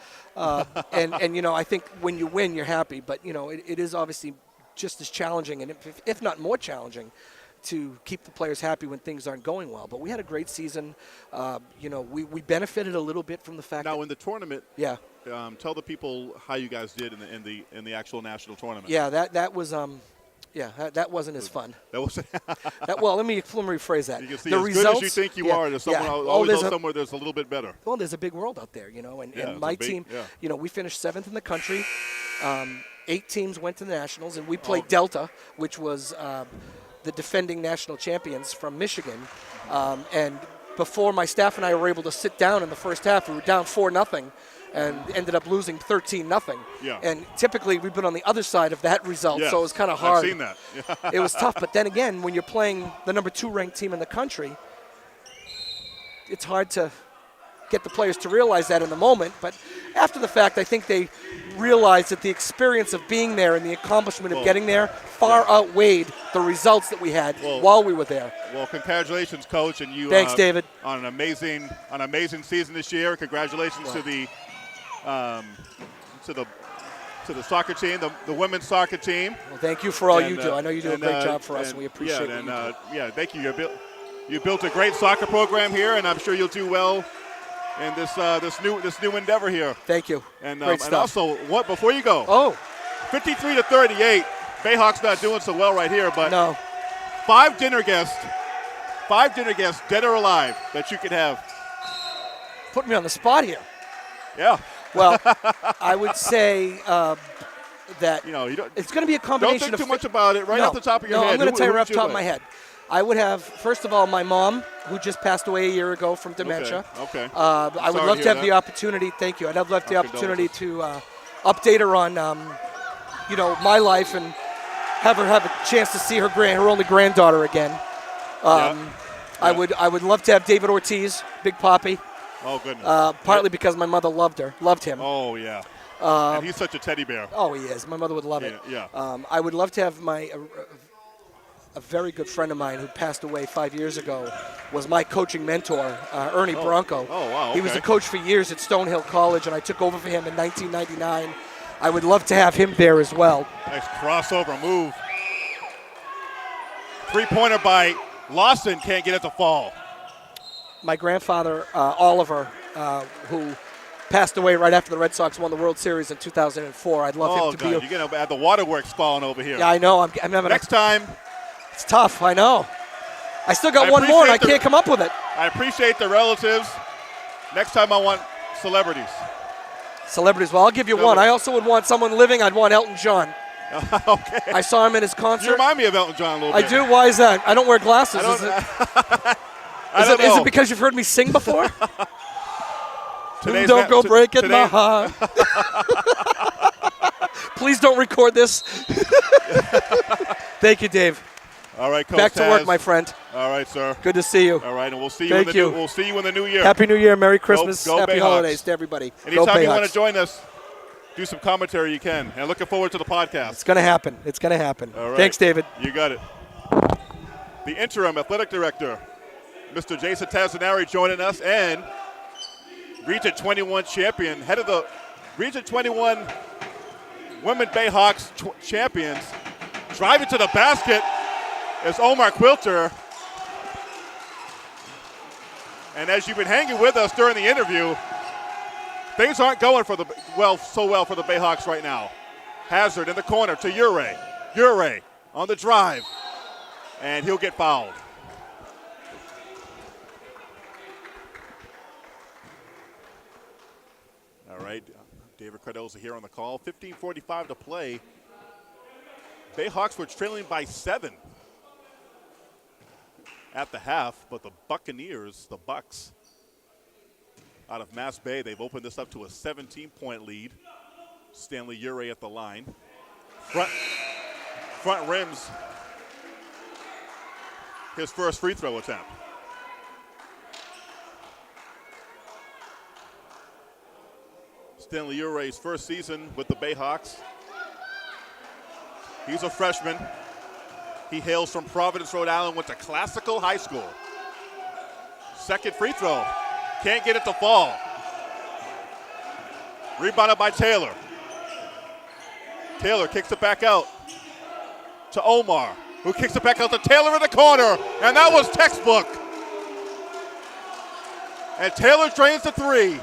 and I think when you win, you're happy. But it is obviously just as challenging, and if not more challenging, to keep the players happy when things aren't going well. But we had a great season. We benefited a little bit from the fact now in the tournament. Yeah. Tell the people how you guys did in the actual national tournament. Yeah, that was that wasn't as fun. That was. Well, let me rephrase that. You can see the as results, good as you think you are, there's someone always somewhere there's a little bit better. Well, there's a big world out there, and my team, we finished 7th in the country. 8 teams went to the Nationals, and we played Delta, which was the defending national champions from Michigan. And before my staff and I were able to sit down in the first half, we were down 4-0. And ended up losing 13-0. Yeah. And typically we've been on the other side of that result, so it was kind of hard. I've seen that. Yeah. It was tough, but then again, when you're playing the number 2 ranked team in the country, it's hard to get the players to realize that in the moment. But after the fact, I think they realized that the experience of being there and the accomplishment of getting there far outweighed the results that we had while we were there. Well, congratulations, Coach, and you. Thanks, David. On an amazing season this year. Congratulations to the soccer team, the women's soccer team. Well, thank you for all you do. I know you do a great job for us, and we appreciate it. Thank you. You built a great soccer program here, and I'm sure you'll do well in this new endeavor here. Thank you. And great stuff. Also, before you go? 53-38. Bayhawks not doing so well right here, but no. 5 dinner guests, dead or alive, that you could have. Put me on the spot here. Yeah. Well, I would say that it's going to be a combination don't think too much about it off the top of your head. I'm going to tell you right off the top of my head. I would have, first of all, my mom, who just passed away a year ago from dementia. Okay. I would love to have the opportunity. Thank you. I'd love the opportunity to update her on, my life and have her have a chance to see her only granddaughter again. I would love to have David Ortiz, Big Papi. Oh, goodness. Partly because my mother loved him. Oh, yeah. And he's such a teddy bear. Oh, he is. My mother would love it. Yeah. I would love to have a very good friend of mine who passed away 5 years ago was my coaching mentor, Ernie Bronco. Oh, wow. He was okay. a coach for years at Stonehill College, and I took over for him in 1999. I would love to have him there as well. Nice crossover move. Three-pointer by Lawson, can't get it to fall. My grandfather, Oliver, who passed away right after the Red Sox won the World Series in 2004. I'd love him to be. You're going to have the waterworks falling over here. Yeah, I know. I'm having Next time. It's tough, I know. I still got one more, and I can't come up with it. I appreciate the relatives. Next time I want celebrities. Celebrities. Well, I'll give you one. I also would want someone living. I'd want Elton John. Okay. I saw him in his concert. You remind me of Elton John a little bit. I do. Why is that? I don't wear glasses. Is it because you've heard me sing before? Don't go breaking my heart. Please don't record this. Thank you, Dave. All right, Coach Back to work, Taz. my friend. All right, sir. Good to see you. All right, and we'll see you. We'll see you in the new year. Happy New Year, Merry Christmas, Go Happy Bayhawks. Holidays to everybody. Anytime you want Bayhawks. to join us, do some commentary, you can. And looking forward to the podcast. It's going to happen. It's going to happen. All right. Thanks, David. You got it. The interim athletic director, Mr. Jason Tazanari, joining us, and Region 21 champion, head of the Region 21 Women Bayhawks champions, driving to the basket is Omar Quilter. And as you've been hanging with us during the interview, things aren't going for so well for the Bayhawks right now. Hazard in the corner to Ure. Ure on the drive, and he'll get fouled. All right, David Cardoza here on the call. 15:45 to play. Bayhawks were trailing by 7 at the half, but the Buccaneers, the Bucks, out of Massbay, they've opened this up to a 17-point lead. Stanley Ure at the line. Front rims his first free throw attempt. Stanley Ure's first season with the Bayhawks. He's a freshman. He hails from Providence, Rhode Island, went to Classical High School. Second free throw. Can't get it to fall. Rebounded by Taylor. Taylor kicks it back out to Omar, who kicks it back out to Taylor in the corner, and that was textbook. And Taylor drains the three,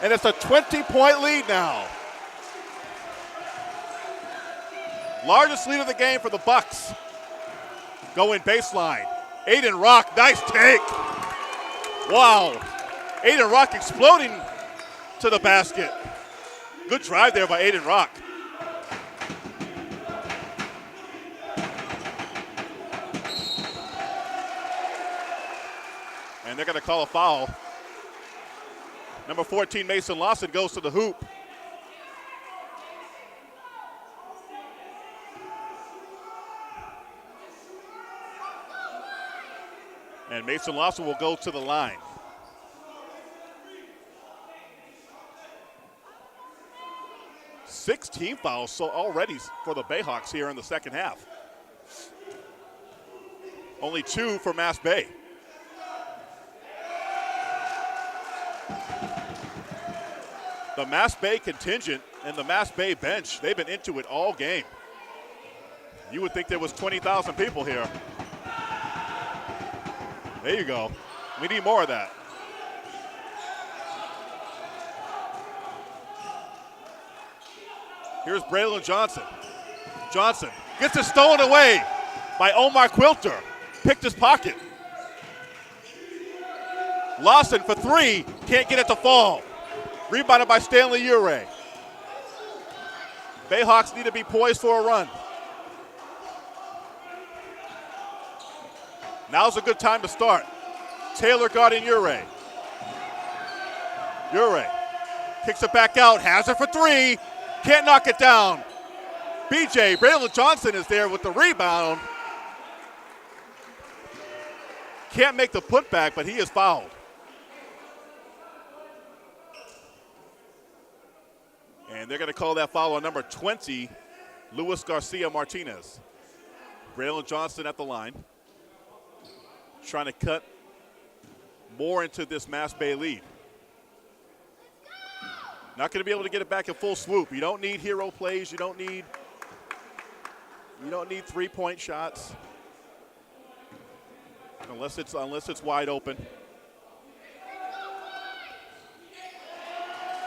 and it's a 20-point lead now. Largest lead of the game for the Bucks. Going baseline. Aiden Rock, nice take. Wow. Aiden Rock exploding to the basket. Good drive there by Aiden Rock. And they're going to call a foul. Number 14, Mason Lawson, goes to the hoop. And Mason Lawson will go to the line. Six team fouls so already for the Bayhawks here in the second half. Only 2 for Massbay. The Massbay contingent and the Massbay bench, they've been into it all game. You would think there was 20,000 people here. There you go. We need more of that. Here's Braylon Johnson. Johnson gets it stolen away by Omar Quilter. Picked his pocket. Lawson for 3, can't get it to fall. Rebounded by Stanley Ure. Bayhawks need to be poised for a run. Now's a good time to start. Taylor guarding Ure. Ure kicks it back out, has it for 3, can't knock it down. BJ, Braylon Johnson is there with the rebound. Can't make the putback, but he is fouled. And And they're going to call that foul on number 20, Luis Garcia Martinez. Braylon Johnson at the line, trying to cut more into this Massbay lead. Not going to be able to get it back in full swoop. You don't need hero plays. You don't need three-point shots unless it's wide open.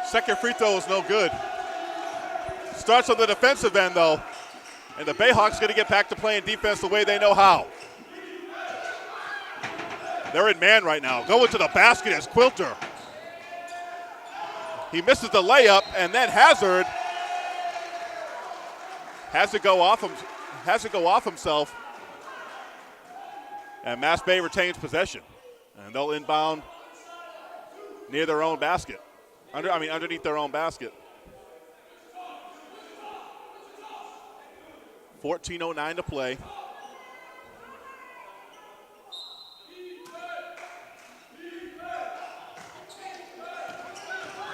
Second free throw is no good. Starts on the defensive end, though, and the Bayhawks going to get back to playing defense the way they know how. They're in man right now. Going to the basket is Quilter. He misses the layup, and then Hazard has to go off himself. And Massbay retains possession, and they'll inbound near their own basket. Underneath their own basket. 14:09 to play.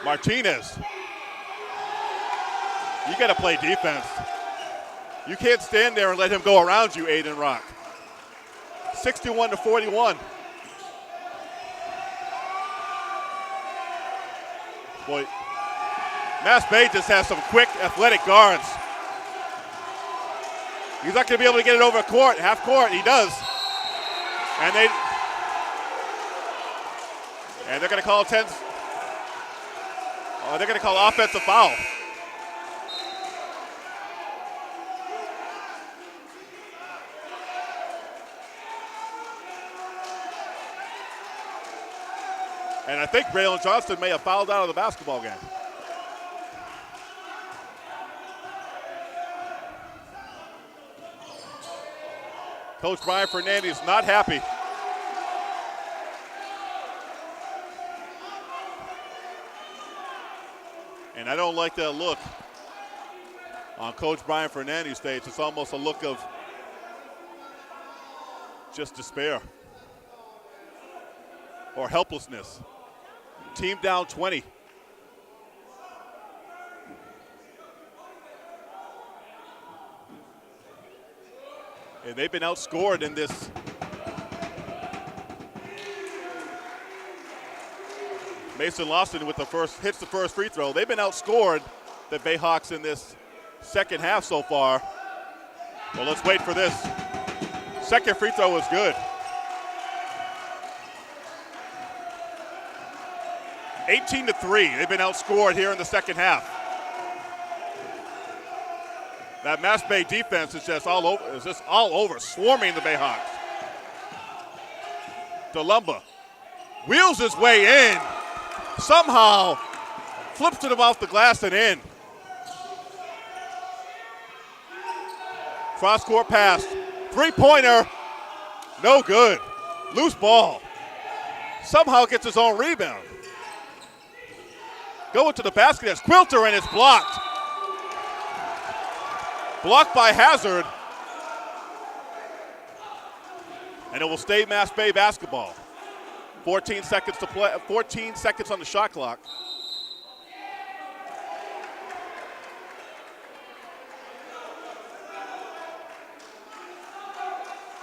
Martinez. You got to play defense. You can't stand there and let him go around you, Aiden Rock. 61-41. Boy, Massbay just has some quick, athletic guards. He's not going to be able to get it over court, half court. He does. And they're going to call they're going to call offensive foul. And I think Braylon Johnson may have fouled out of the basketball game. Coach Brian Fernandez not happy. And I don't like that look on Coach Brian Fernandez's face. It's almost a look of just despair or helplessness. Team down 20. And they've been outscored in this. Mason Lawson hits the first free throw. They've been outscored, the Bayhawks, in this second half so far. Well, let's wait for this. Second free throw is good. 18-3. They've been outscored here in the second half. That Massbay defense is just all over, swarming the Bayhawks. DeLumba wheels his way in. Somehow flips it off the glass and in. Cross-court pass. Three-pointer. No good. Loose ball. Somehow gets his own rebound. Going to the basket as Quilter, and it's blocked. Blocked by Hazard. And it will stay Massbay basketball. 14 seconds to play. 14 seconds on the shot clock.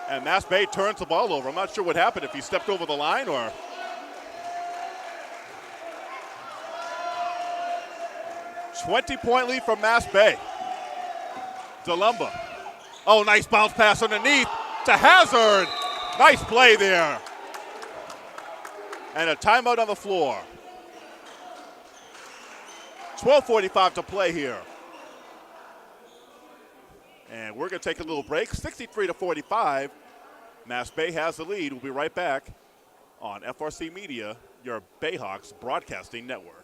And Massbay turns the ball over. I'm not sure what happened, if he stepped over the line or. $20-point lead from Massbay. DeLumba. Oh, nice bounce pass underneath to Hazard. Nice play there. And a timeout on the floor. 12:45 to play here. And we're going to take a little break. 63-45. Massbay has the lead. We'll be right back on FRC Media, your Bayhawks broadcasting network.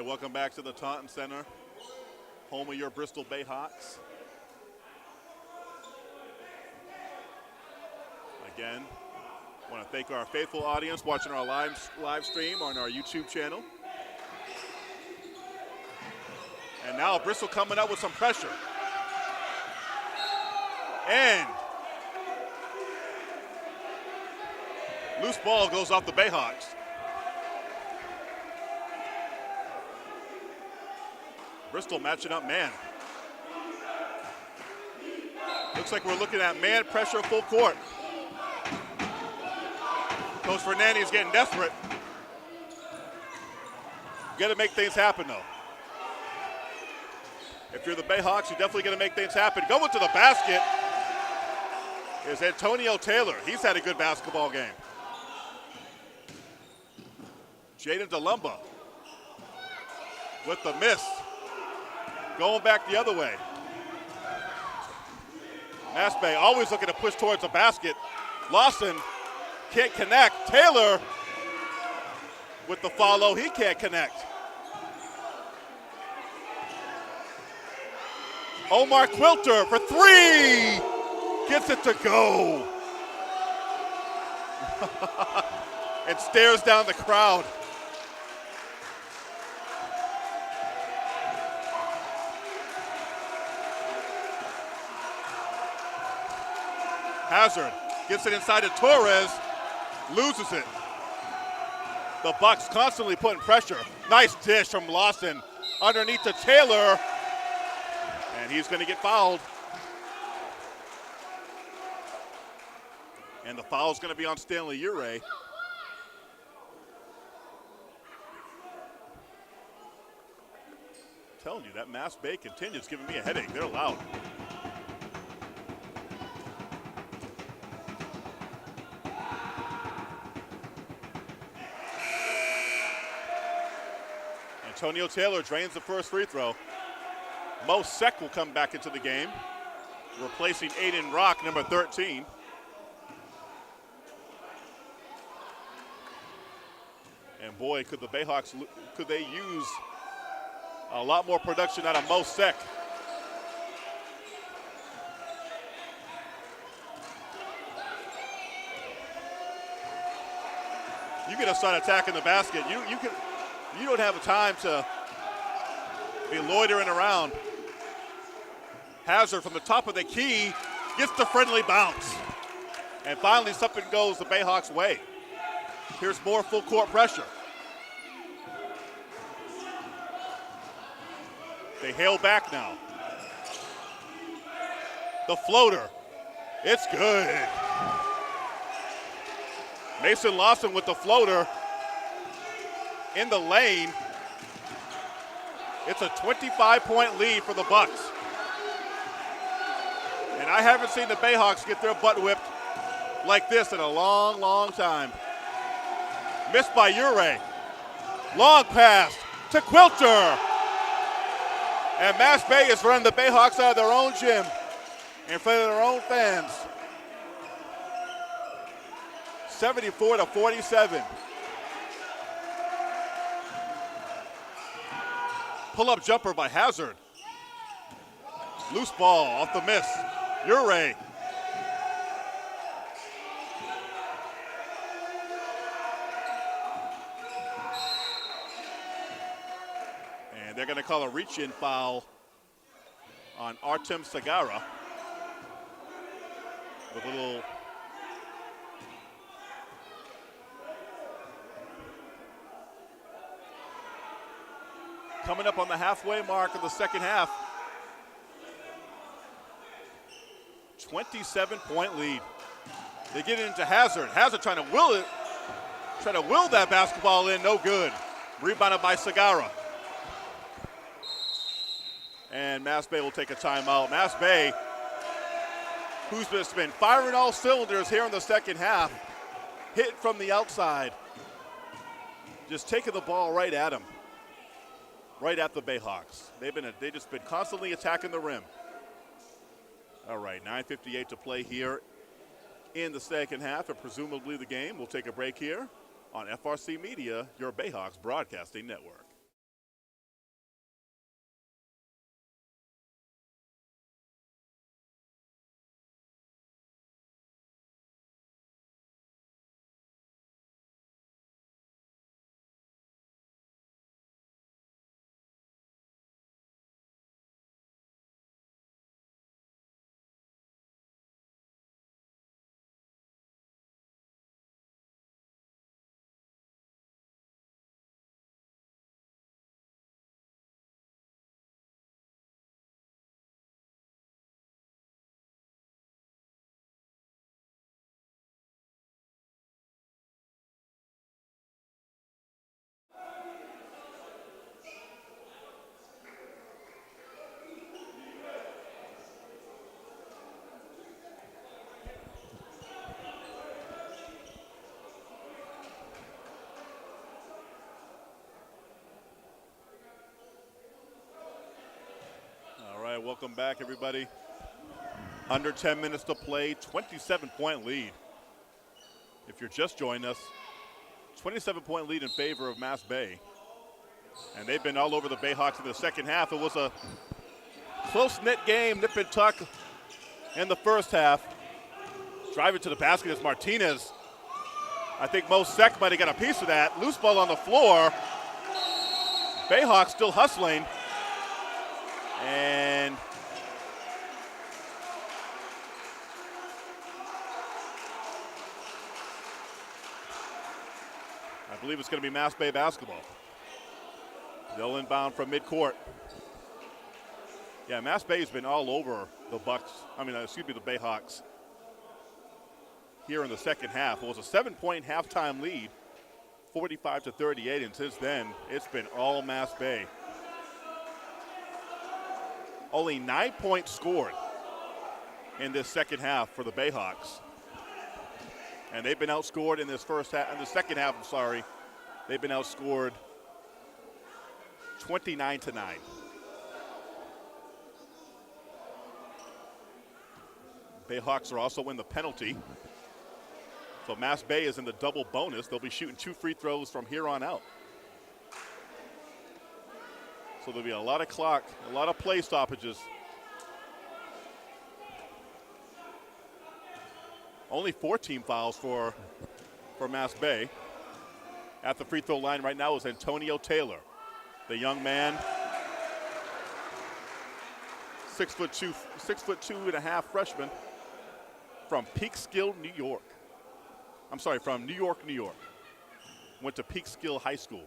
right, welcome back to the Taunton Center, home of your Bristol Bayhawks. Again, I want to thank our faithful audience watching our live stream on our YouTube channel. And now Bristol coming up with some pressure. And loose ball goes off the Bayhawks. Bristol matching up man. Looks like we're looking at man pressure full court. Coach Fernandes getting desperate. Got to make things happen, though. If you're the Bayhawks, you're definitely going to make things happen. Going to the basket is Antonio Taylor. He's had a good basketball game. Jaden DeLumba with the miss. Going back the other way. Massbay always looking to push towards the basket. Lawson can't connect. Taylor with the follow. He can't connect. Omar Quilter for three. Gets it to go. And stares down the crowd. Hazard gets it inside to Torres, loses it. The Bucks constantly putting pressure. Nice dish from Lawson underneath to Taylor, and he's going to get fouled. And the foul's going to be on Stanley Ure. Telling you, that Massbay continues giving me a headache. They're loud. Antonio Taylor drains the first free throw. Mo Sek will come back into the game, replacing Aiden Rock, number 13. And boy, could the Bayhawks, could they use a lot more production out of Mo Sek. You get to start attacking the basket. You don't have time to be loitering around. Hazard from the top of the key gets the friendly bounce. And finally something goes the Bayhawks' way. Here's more full court pressure. They hail back now. The floater, it's good. Mason Lawson with the floater in the lane. It's a 25-point lead for the Bucks. And I haven't seen the Bayhawks get their butt whipped like this in a long, long time. Missed by Ure. Long pass to Quilter. And Massbay is running the Bayhawks out of their own gym in front of their own fans. 74-47. Pull-up jumper by Hazard. Loose ball off the miss. Ure. And they're going to call a reach-in foul on Artem Sagara. With a little coming up on the halfway mark of the second half. 27-point lead. They get it into Hazard. Hazard trying to will that basketball in, no good. Rebounded by Sagara. And Massbay will take a timeout. Massbay, who's just been firing all cylinders here in the second half, hit from the outside. Just taking the ball right at him. Right at the Bayhawks. They've just been constantly attacking the rim. All right, 9:58 to play here in the second half, and presumably the game. We'll take a break here on FRC Media, your Bayhawks broadcasting network. right, welcome back, everybody. Under 10 minutes to play, 27-point lead. If you're just joining us, 27-point lead in favor of Massbay. And they've been all over the Bayhawks in the second half. It was a close-knit game, nip and tuck in the first half. Driving to the basket is Martinez. I think Mo Sek might have got a piece of that. Loose ball on the floor. Bayhawks still hustling. And I believe it's going to be Massbay basketball. They'll inbound from midcourt. Yeah, Massbay's been all over the the Bayhawks here in the second half. It was a 7-point halftime lead, 45-38, and since then, it's been all Massbay. Only 9 points scored in this second half for the Bayhawks. And they've been outscored in this second half, they've been outscored 29-9. Bayhawks are also in the penalty. So Massbay is in the double bonus. They'll be shooting 2 free throws from here on out. So there'll be a lot of clock, a lot of play stoppages. Only 14 fouls for Massbay. At the free throw line right now is Antonio Taylor, the young man, 6'2.5" freshman from Peekskill, New York. From New York, New York. Went to Peekskill High School.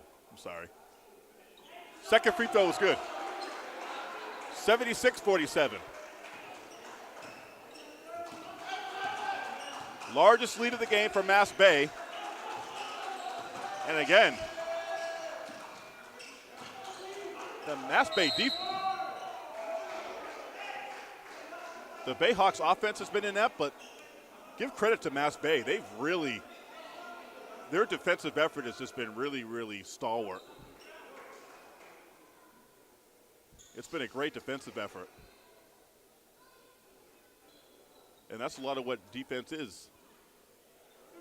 Second free throw was good. 76-47. Largest lead of the game for Massbay. And again, the Massbay the Bayhawks offense has been inept, but give credit to Massbay. Their defensive effort has just been really, really stalwart. It's been a great defensive effort. And that's a lot of what defense is.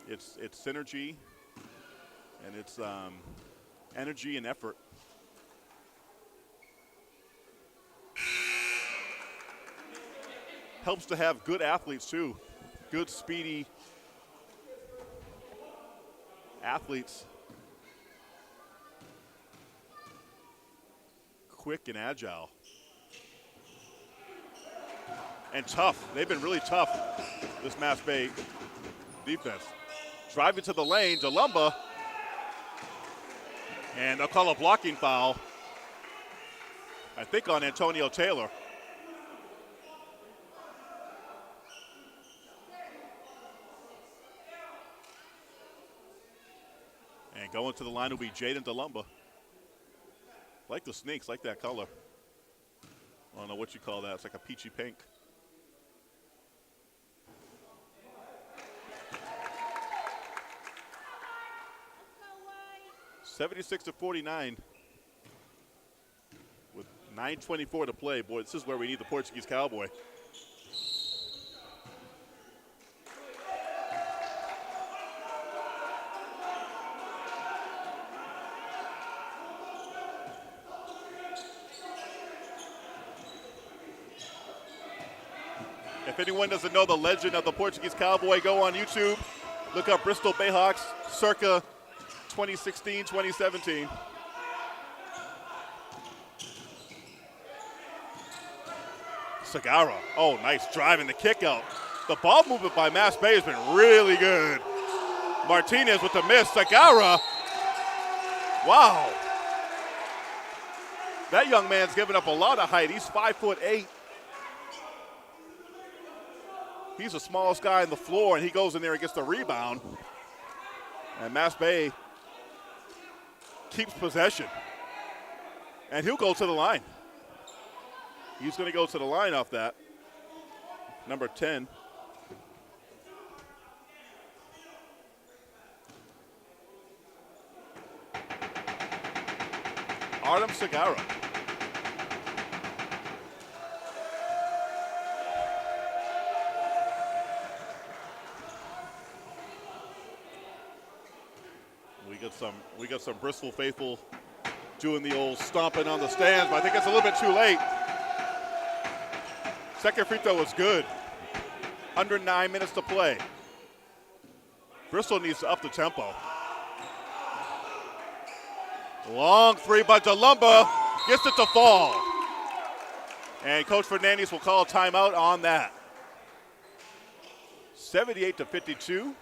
It's synergy, and it's energy and effort. Helps to have good athletes too. Good, speedy athletes. Quick and agile. And tough. They've been really tough, this Massbay defense. Driving to the lane, DeLumba. And they'll call a blocking foul, I think, on Antonio Taylor. And going to the line will be Jaden DeLumba. Like the Snakes, like that color. I don't know what you call that. It's like a peachy pink. (76-49) with 9:24 to play. Boy, this is where we need the Portuguese Cowboy. If anyone doesn't know the legend of the Portuguese Cowboy, go on YouTube, look up Bristol Bayhawks circa 2016, 2017. Segura, oh, nice drive and the kick out. The ball movement by Massbay has been really good. Martinez with the miss, Segura. Wow. That young man's given up a lot of height. He's 5'8". He's the smallest guy on the floor, and he goes in there and gets the rebound. And Massbay keeps possession. And he'll go to the line. He's going to go to the line off that. Number 10. Artem Segura. we got some Bristol faithful doing the old stomping on the stands, but I think it's a little bit too late. Second free throw was good. Under 9 minutes to play. Bristol needs to up the tempo. Long three by DeLumba, gets it to fall. And Coach Fernandez will call a timeout on that. 78-52.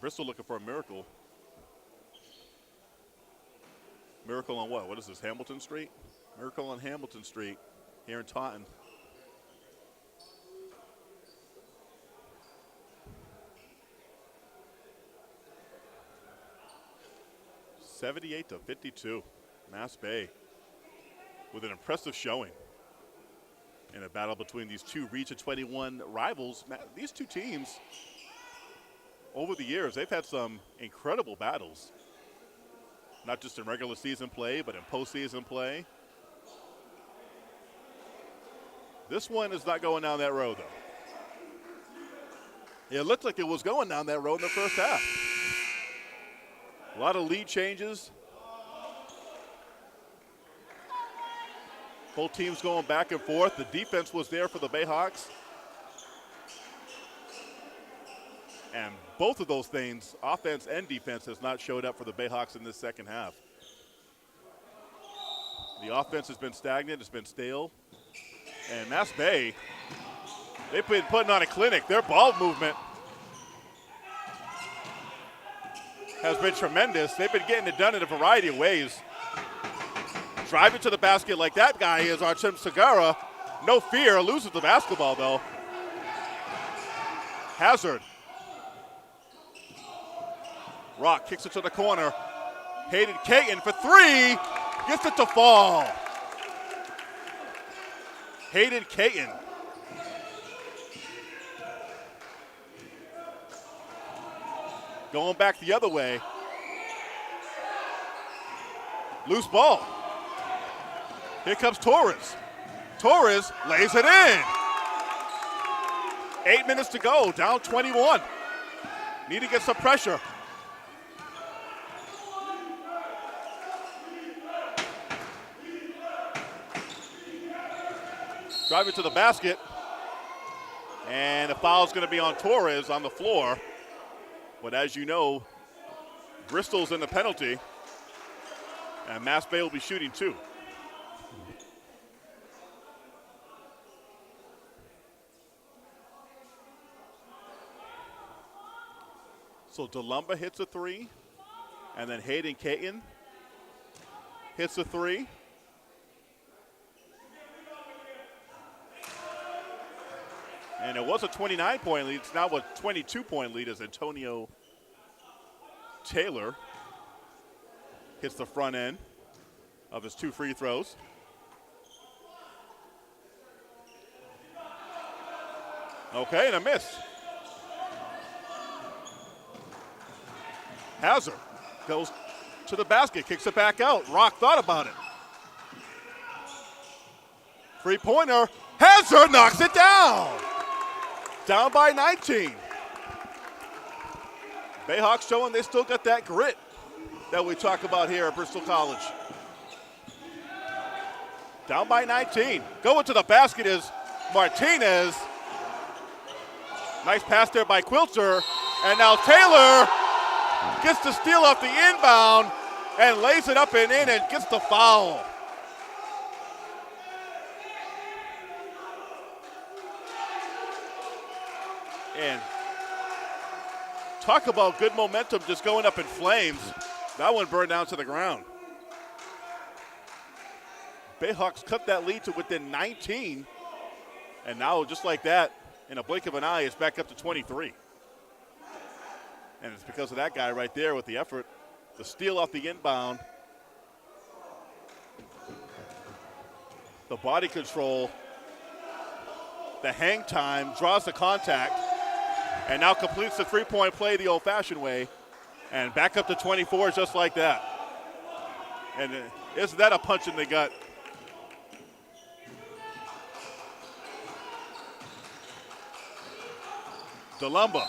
Bristol looking for a miracle. Miracle on what? What is this, Hamilton Street? Miracle on Hamilton Street here in Taunton. (78-52). Massbay with an impressive showing in a battle between these two Region 21 rivals. These two teams, over the years, they've had some incredible battles. Not just in regular season play, but in postseason play. This one is not going down that road, though. It looked like it was going down that road in the first half. A lot of lead changes. Both teams going back and forth. The defense was there for the Bayhawks. And both of those things, offense and defense, has not showed up for the Bayhawks in this second half. The offense has been stagnant, it's been stale. And Massbay, they've been putting on a clinic. Their ball movement has been tremendous. They've been getting it done in a variety of ways. Driving to the basket like that guy is Artem Segura. No fear, loses the basketball though. Hazard. Rock kicks it to the corner. Hayden Caton for three. Gets it to fall. Hayden Caton. Going back the other way. Loose ball. Here comes Torres. Torres lays it in. 8 minutes to go, down 21. Need to get some pressure. Driving to the basket. And the foul's going to be on Torres on the floor. But as you know, Bristol's in the penalty. And Massbay will be shooting two. So DeLumba hits a three. And then Hayden Caton hits a three. And it was a 29-point lead. It's now a 22-point lead as Antonio Taylor hits the front end of his two free throws. Okay, and a miss. Hazard goes to the basket, kicks it back out. Rock thought about it. Three-pointer. Hazard knocks it down. Down by 19. Bayhawks showing they still got that grit that we talk about here at Bristol College. Down by 19. Going to the basket is Martinez. Nice pass there by Quilter. And now Taylor gets the steal off the inbound and lays it up and in and gets the foul. And talk about good momentum just going up in flames. That one burned down to the ground. Bayhawks cut that lead to within 19. And now, just like that, in a blink of an eye, it's back up to 23. And it's because of that guy right there with the effort. The steal off the inbound. The body control. The hang time, draws the contact. And now completes the three-point play the old-fashioned way. And back up to 24 just like that. And isn't that a punch in the gut? DeLumba.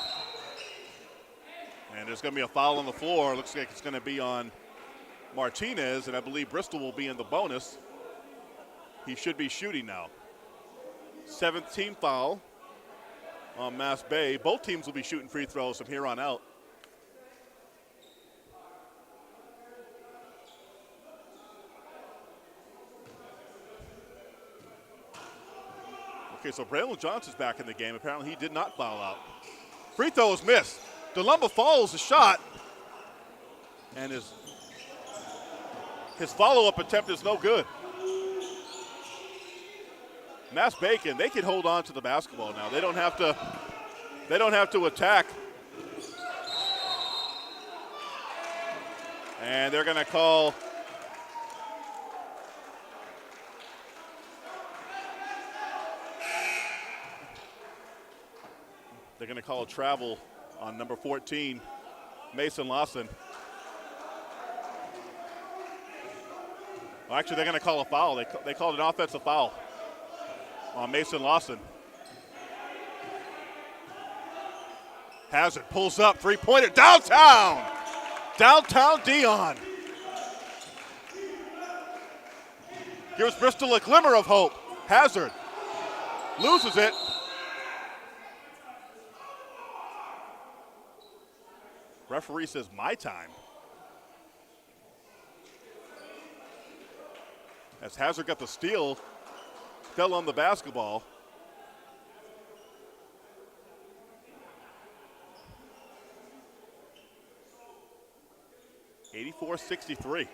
And there's going to be a foul on the floor. Looks like it's going to be on Martinez, and I believe Bristol will be in the bonus. He should be shooting now. 7th team foul on Massbay. Both teams will be shooting free throws from here on out. Okay, so Braylon Johnson's back in the game. Apparently he did not foul out. Free throw is missed. DeLumba follows the shot, and his follow-up attempt is no good. Massbay, they can hold on to the basketball now. They don't have to attack. And they're going to call a travel on number 14, Mason Lawson. Well, actually, they're going to call a foul. They called an offensive foul on Mason Lawson. Hazard pulls up, three-pointer, downtown! Downtown Dion. Gives Bristol a glimmer of hope. Hazard loses it. Referee says my time. As Hazard got the steal, fell on the basketball. (84-63).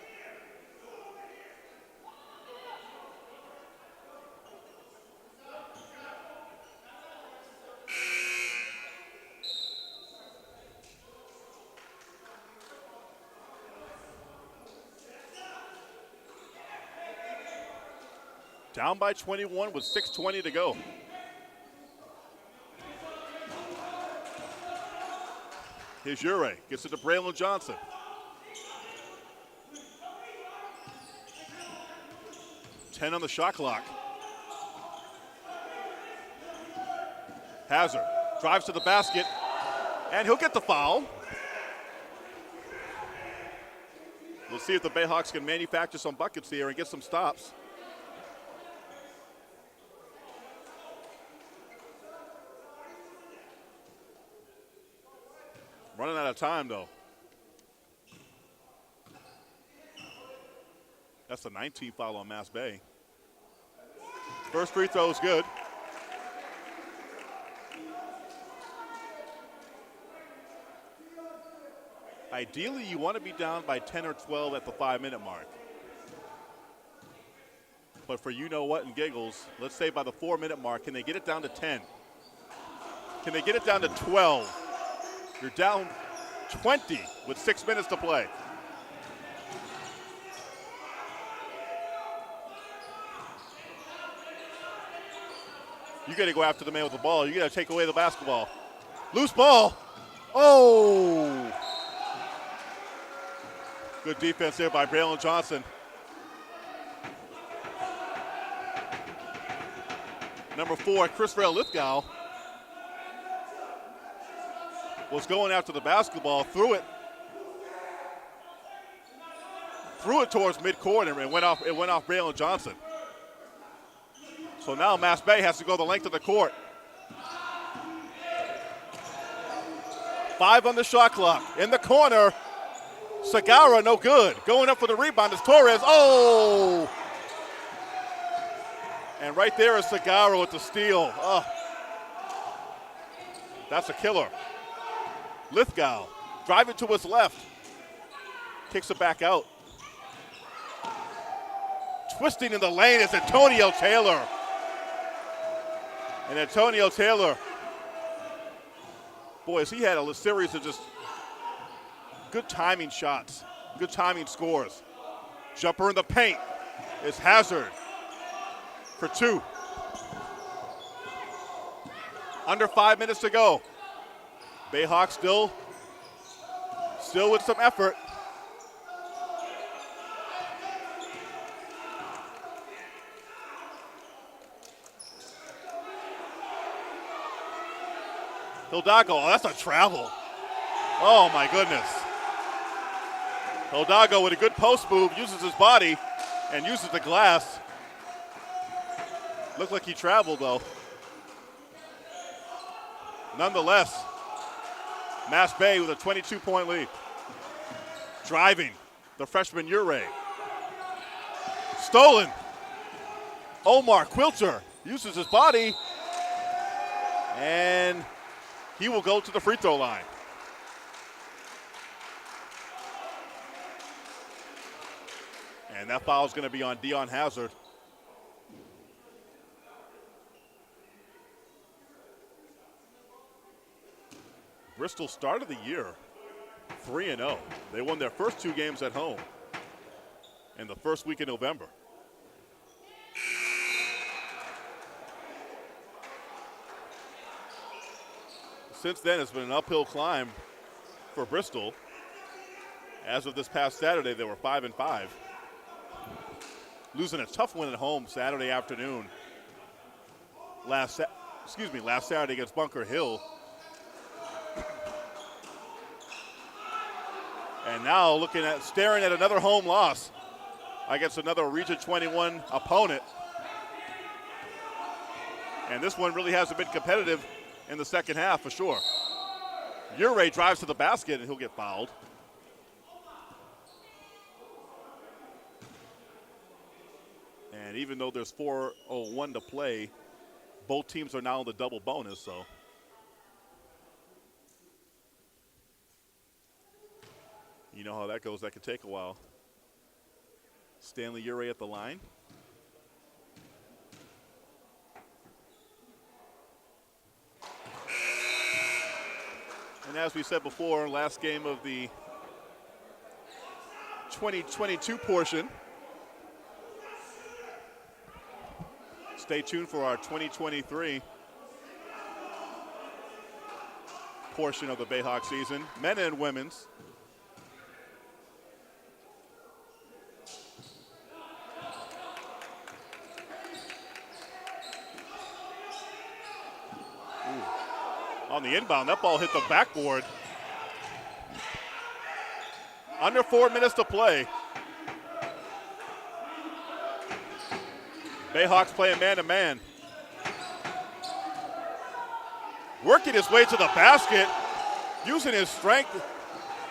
Down by 21 with 6:20 to go. Here's Ure, gets it to Braylon Johnson. Ten on the shot clock. Hazard drives to the basket, and he'll get the foul. We'll see if the Bayhawks can manufacture some buckets here and get some stops. Running out of time, though. That's the 19th foul on Massbay. First free throw is good. Ideally, you want to be down by 10 or 12 at the 5-minute mark. But for you know what and giggles, let's say by the 4-minute mark, can they get it down to 10? Can they get it down to 12? You're down 20 with 6 minutes to play. You got to go after the man with the ball. You got to take away the basketball. Loose ball. Oh! Good defense there by Braylon Johnson. Number 4, Chris Lithgow was going after the basketball, threw it towards midcourt and it went off Braylon Johnson. So now Massbay has to go the length of the court. 5 on the shot clock. In the corner, Segura, no good. Going up for the rebound is Torres. Oh! And right there is Segura with the steal. Oh. That's a killer. Lithgow, driving to his left. Kicks it back out. Twisting in the lane is Antonio Taylor. And Antonio Taylor, boys, he had a series of just good timing shots, good timing scores. Jumper in the paint is Hazard for 2. Under 5 minutes to go. Bayhawks still with some effort. Hildago, oh, that's a travel. Oh, my goodness. Hildago with a good post move, uses his body and uses the glass. Looked like he traveled, though. Nonetheless, Massbay with a 22-point lead. Driving, the freshman Ure. Stolen. Omar Quilter uses his body, and he will go to the free throw line. And that foul is going to be on Dion Hazard. Bristol started the year 3-0. They won their first 2 games at home in the first week of November. Since then, it's been an uphill climb for Bristol. As of this past Saturday, they were 5-5. Losing a tough win at home Saturday afternoon. Last Saturday against Bunker Hill. And now staring at another home loss against another Region 21 opponent. And this one really hasn't been competitive in the second half for sure. Ure drives to the basket and he'll get fouled. And even though there's 4:01 to play, both teams are now in the double bonus, so. You know how that goes. That could take a while. Stanley Ure at the line. And as we said before, last game of the 2022 portion. Stay tuned for our 2023 portion of the Bayhawks season, men and women's. On the inbound, that ball hit the backboard. Under 4 minutes to play. Bayhawks playing man-to-man. Working his way to the basket, using his strength,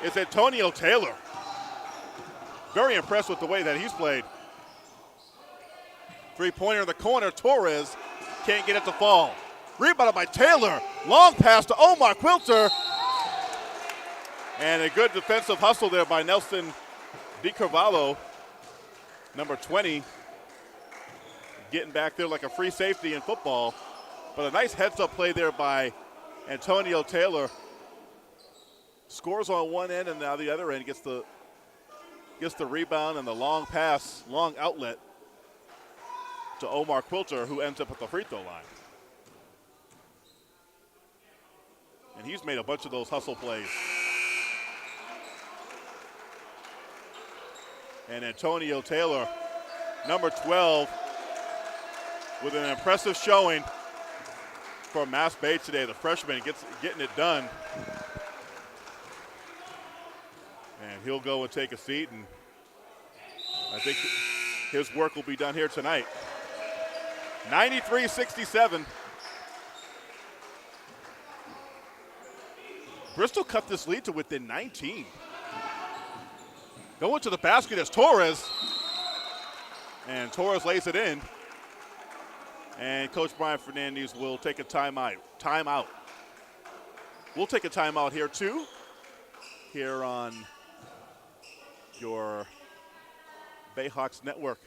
is Antonio Taylor. Very impressed with the way that he's played. Three-pointer in the corner, Torres can't get it to fall. Rebounded by Taylor. Long pass to Omar Quilter. And a good defensive hustle there by Nelson DiCarvalho, number 20. Getting back there like a free safety in football. But a nice heads-up play there by Antonio Taylor. Scores on one end, and now the other end gets the rebound and the long pass, long outlet to Omar Quilter, who ends up at the free throw line. And he's made a bunch of those hustle plays. And Antonio Taylor, number 12, with an impressive showing for Massbay today. The freshman getting it done. And he'll go and take a seat, and I think his work will be done here tonight. 93-67. Bristol cut this lead to within 19. Going to the basket is Torres. And Torres lays it in. And Coach Brian Fernandez will take a timeout. We'll take a timeout here too. Here on your Bayhawks Network.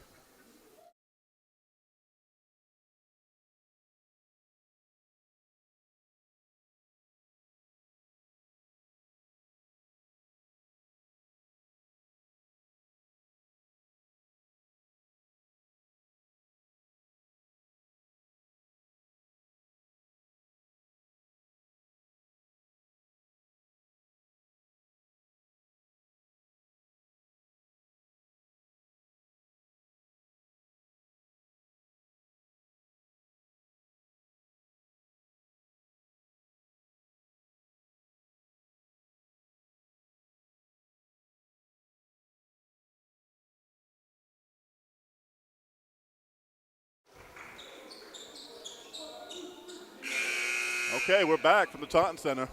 Okay, we're back from the Taunton Center.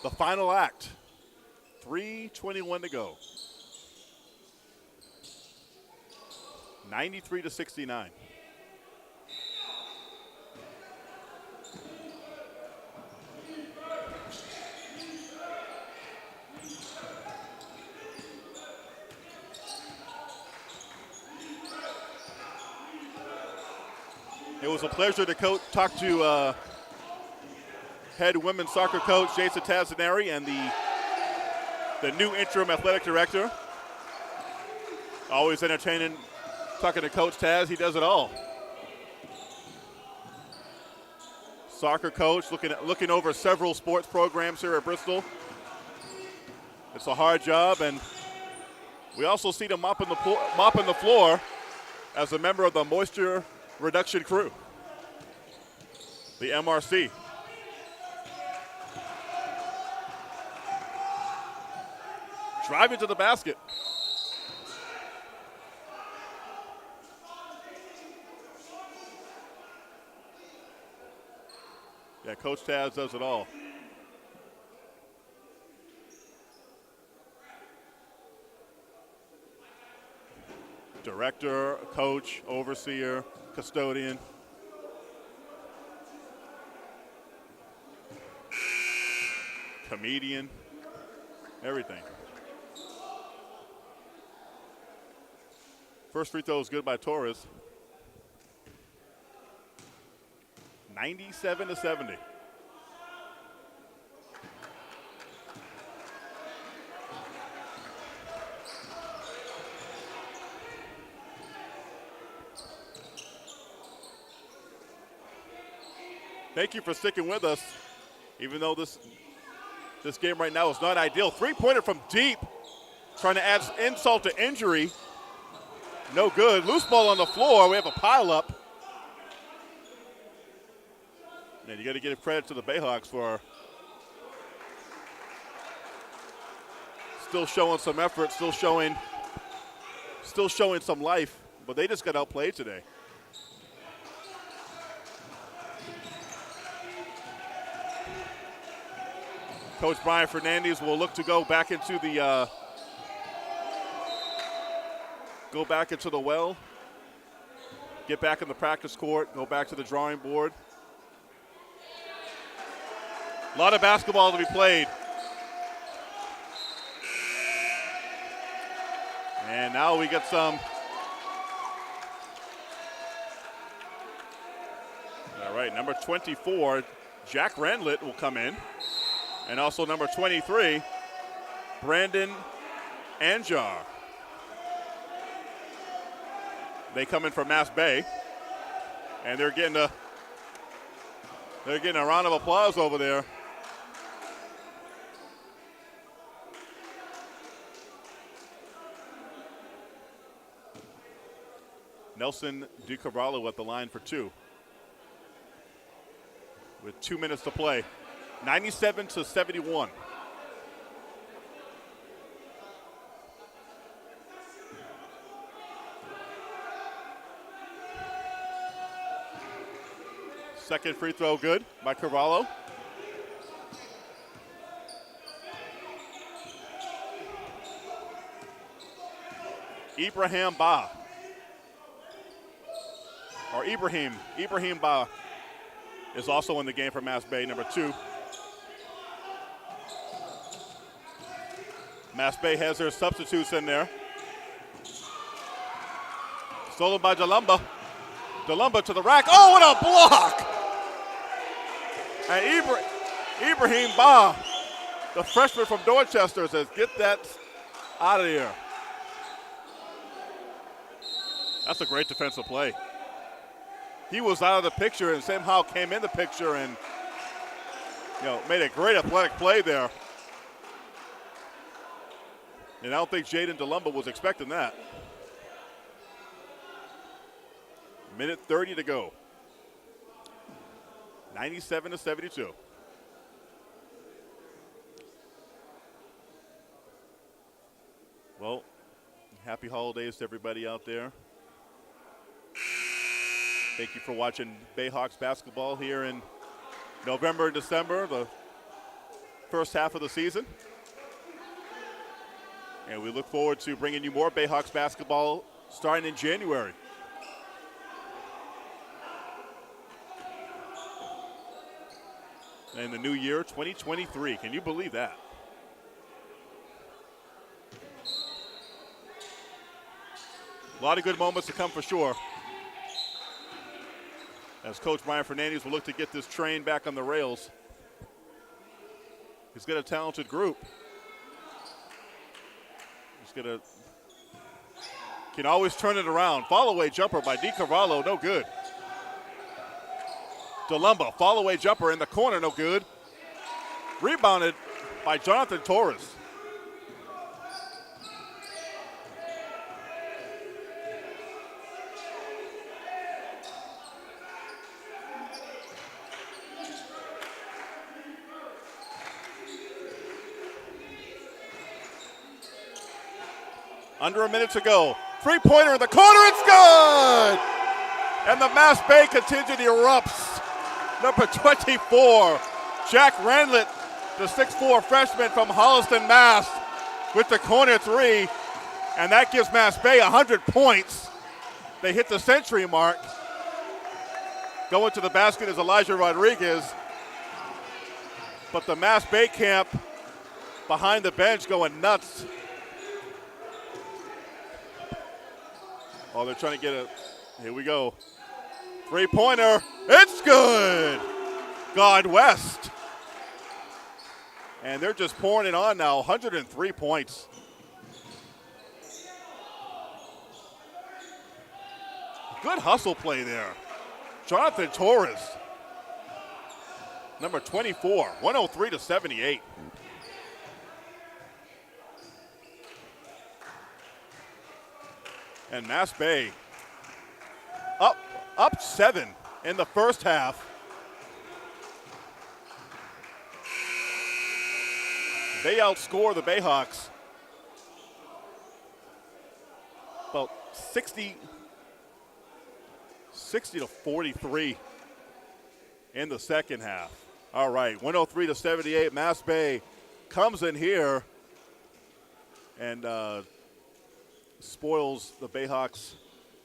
The final act. 3:21 to go. 93-69. It was a pleasure to talk to head women's soccer coach Jason Tazaneri and the new interim athletic director. Always entertaining talking to Coach Taz. He does it all. Soccer coach looking over several sports programs here at Bristol. It's a hard job, and we also see him mopping the floor as a member of the moisture reduction crew, the MRC. Driving to the basket. Yeah, Coach Taz does it all. Director, coach, overseer, custodian. Comedian, everything. First free throw is good by Torres. 97-70. Thank you for sticking with us, even though this game right now is not ideal. Three-pointer from deep, trying to add insult to injury. No good. Loose ball on the floor. We have a pile-up. And you got to give credit to the Bayhawks for still showing some effort, still showing some life, but they just got outplayed today. Coach Brian Fernandez will look to go back into the well, get back in the practice court, go back to the drawing board. A lot of basketball to be played. And now we get some. All right, number 24, Jack Randlett will come in. And also number 23, Brandon Anjar. They come in from Massbay. And they're getting a round of applause over there. Nelson DiCavallo at the line for two. With 2 minutes to play. 97-71. Second free throw good by Cavallo. Ibrahim Ba. Or Ibrahim Ba is also in the game for Massbay, number 2. Massbay has their substitutes in there. Stolen by DeLumba. DeLumba to the rack. Oh, what a block! And Ibrahim Ba, the freshman from Dorchester, says, get that out of here. That's a great defensive play. He was out of the picture and somehow came in the picture and made a great athletic play there. And I don't think Jaden DeLumba was expecting that. Minute 30 to go. 97-72. Well, happy holidays to everybody out there. Thank you for watching Bayhawks basketball here in November and December, the first half of the season. And we look forward to bringing you more Bayhawks basketball starting in January. And the new year, 2023. Can you believe that? A lot of good moments to come for sure. As Coach Brian Fernandez will look to get this train back on the rails. He's got a talented group. Can always turn it around. Follow-away jumper by DiCarvalho, no good. DeLumba, follow-away jumper in the corner, no good. Rebounded by Jonathan Torres. Under a minute to go. Three-pointer in the corner, it's good! And the Massbay contingent erupts. Number 24, Jack Randlett, the 6'4 freshman from Holliston, Mass, with the corner three. And that gives Massbay 100 points. They hit the century mark. Going to the basket is Elijah Rodriguez. But the Massbay camp behind the bench going nuts. Oh, they're trying to get it. Here we go. Three-pointer. It's good. God West. And they're just pouring it on now. 103 points. Good hustle play there. Jonathan Torres. Number 24. 103 to 78. And Massbay up 7 in the first half. They outscore the Bayhawks about 60 to 43 in the second half. All right, 103 to 78. Massbay comes in here and spoils the Bayhawks'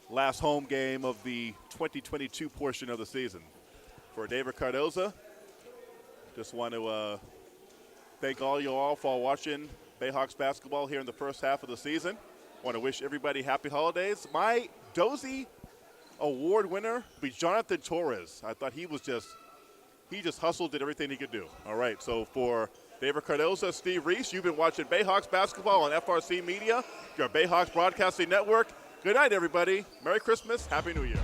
last home game of the 2022 portion of the season. For David Cardoza, just want to thank all you all for watching Bayhawks basketball here in the first half of the season. Want to wish everybody happy holidays. My Dozy Award winner will be Jonathan Torres. I thought he just hustled, did everything he could do. All right, so for David Cardoza, Steve Reese, you've been watching Bayhawks basketball on FRC Media, your Bayhawks Broadcasting Network. Good night, everybody. Merry Christmas. Happy New Year.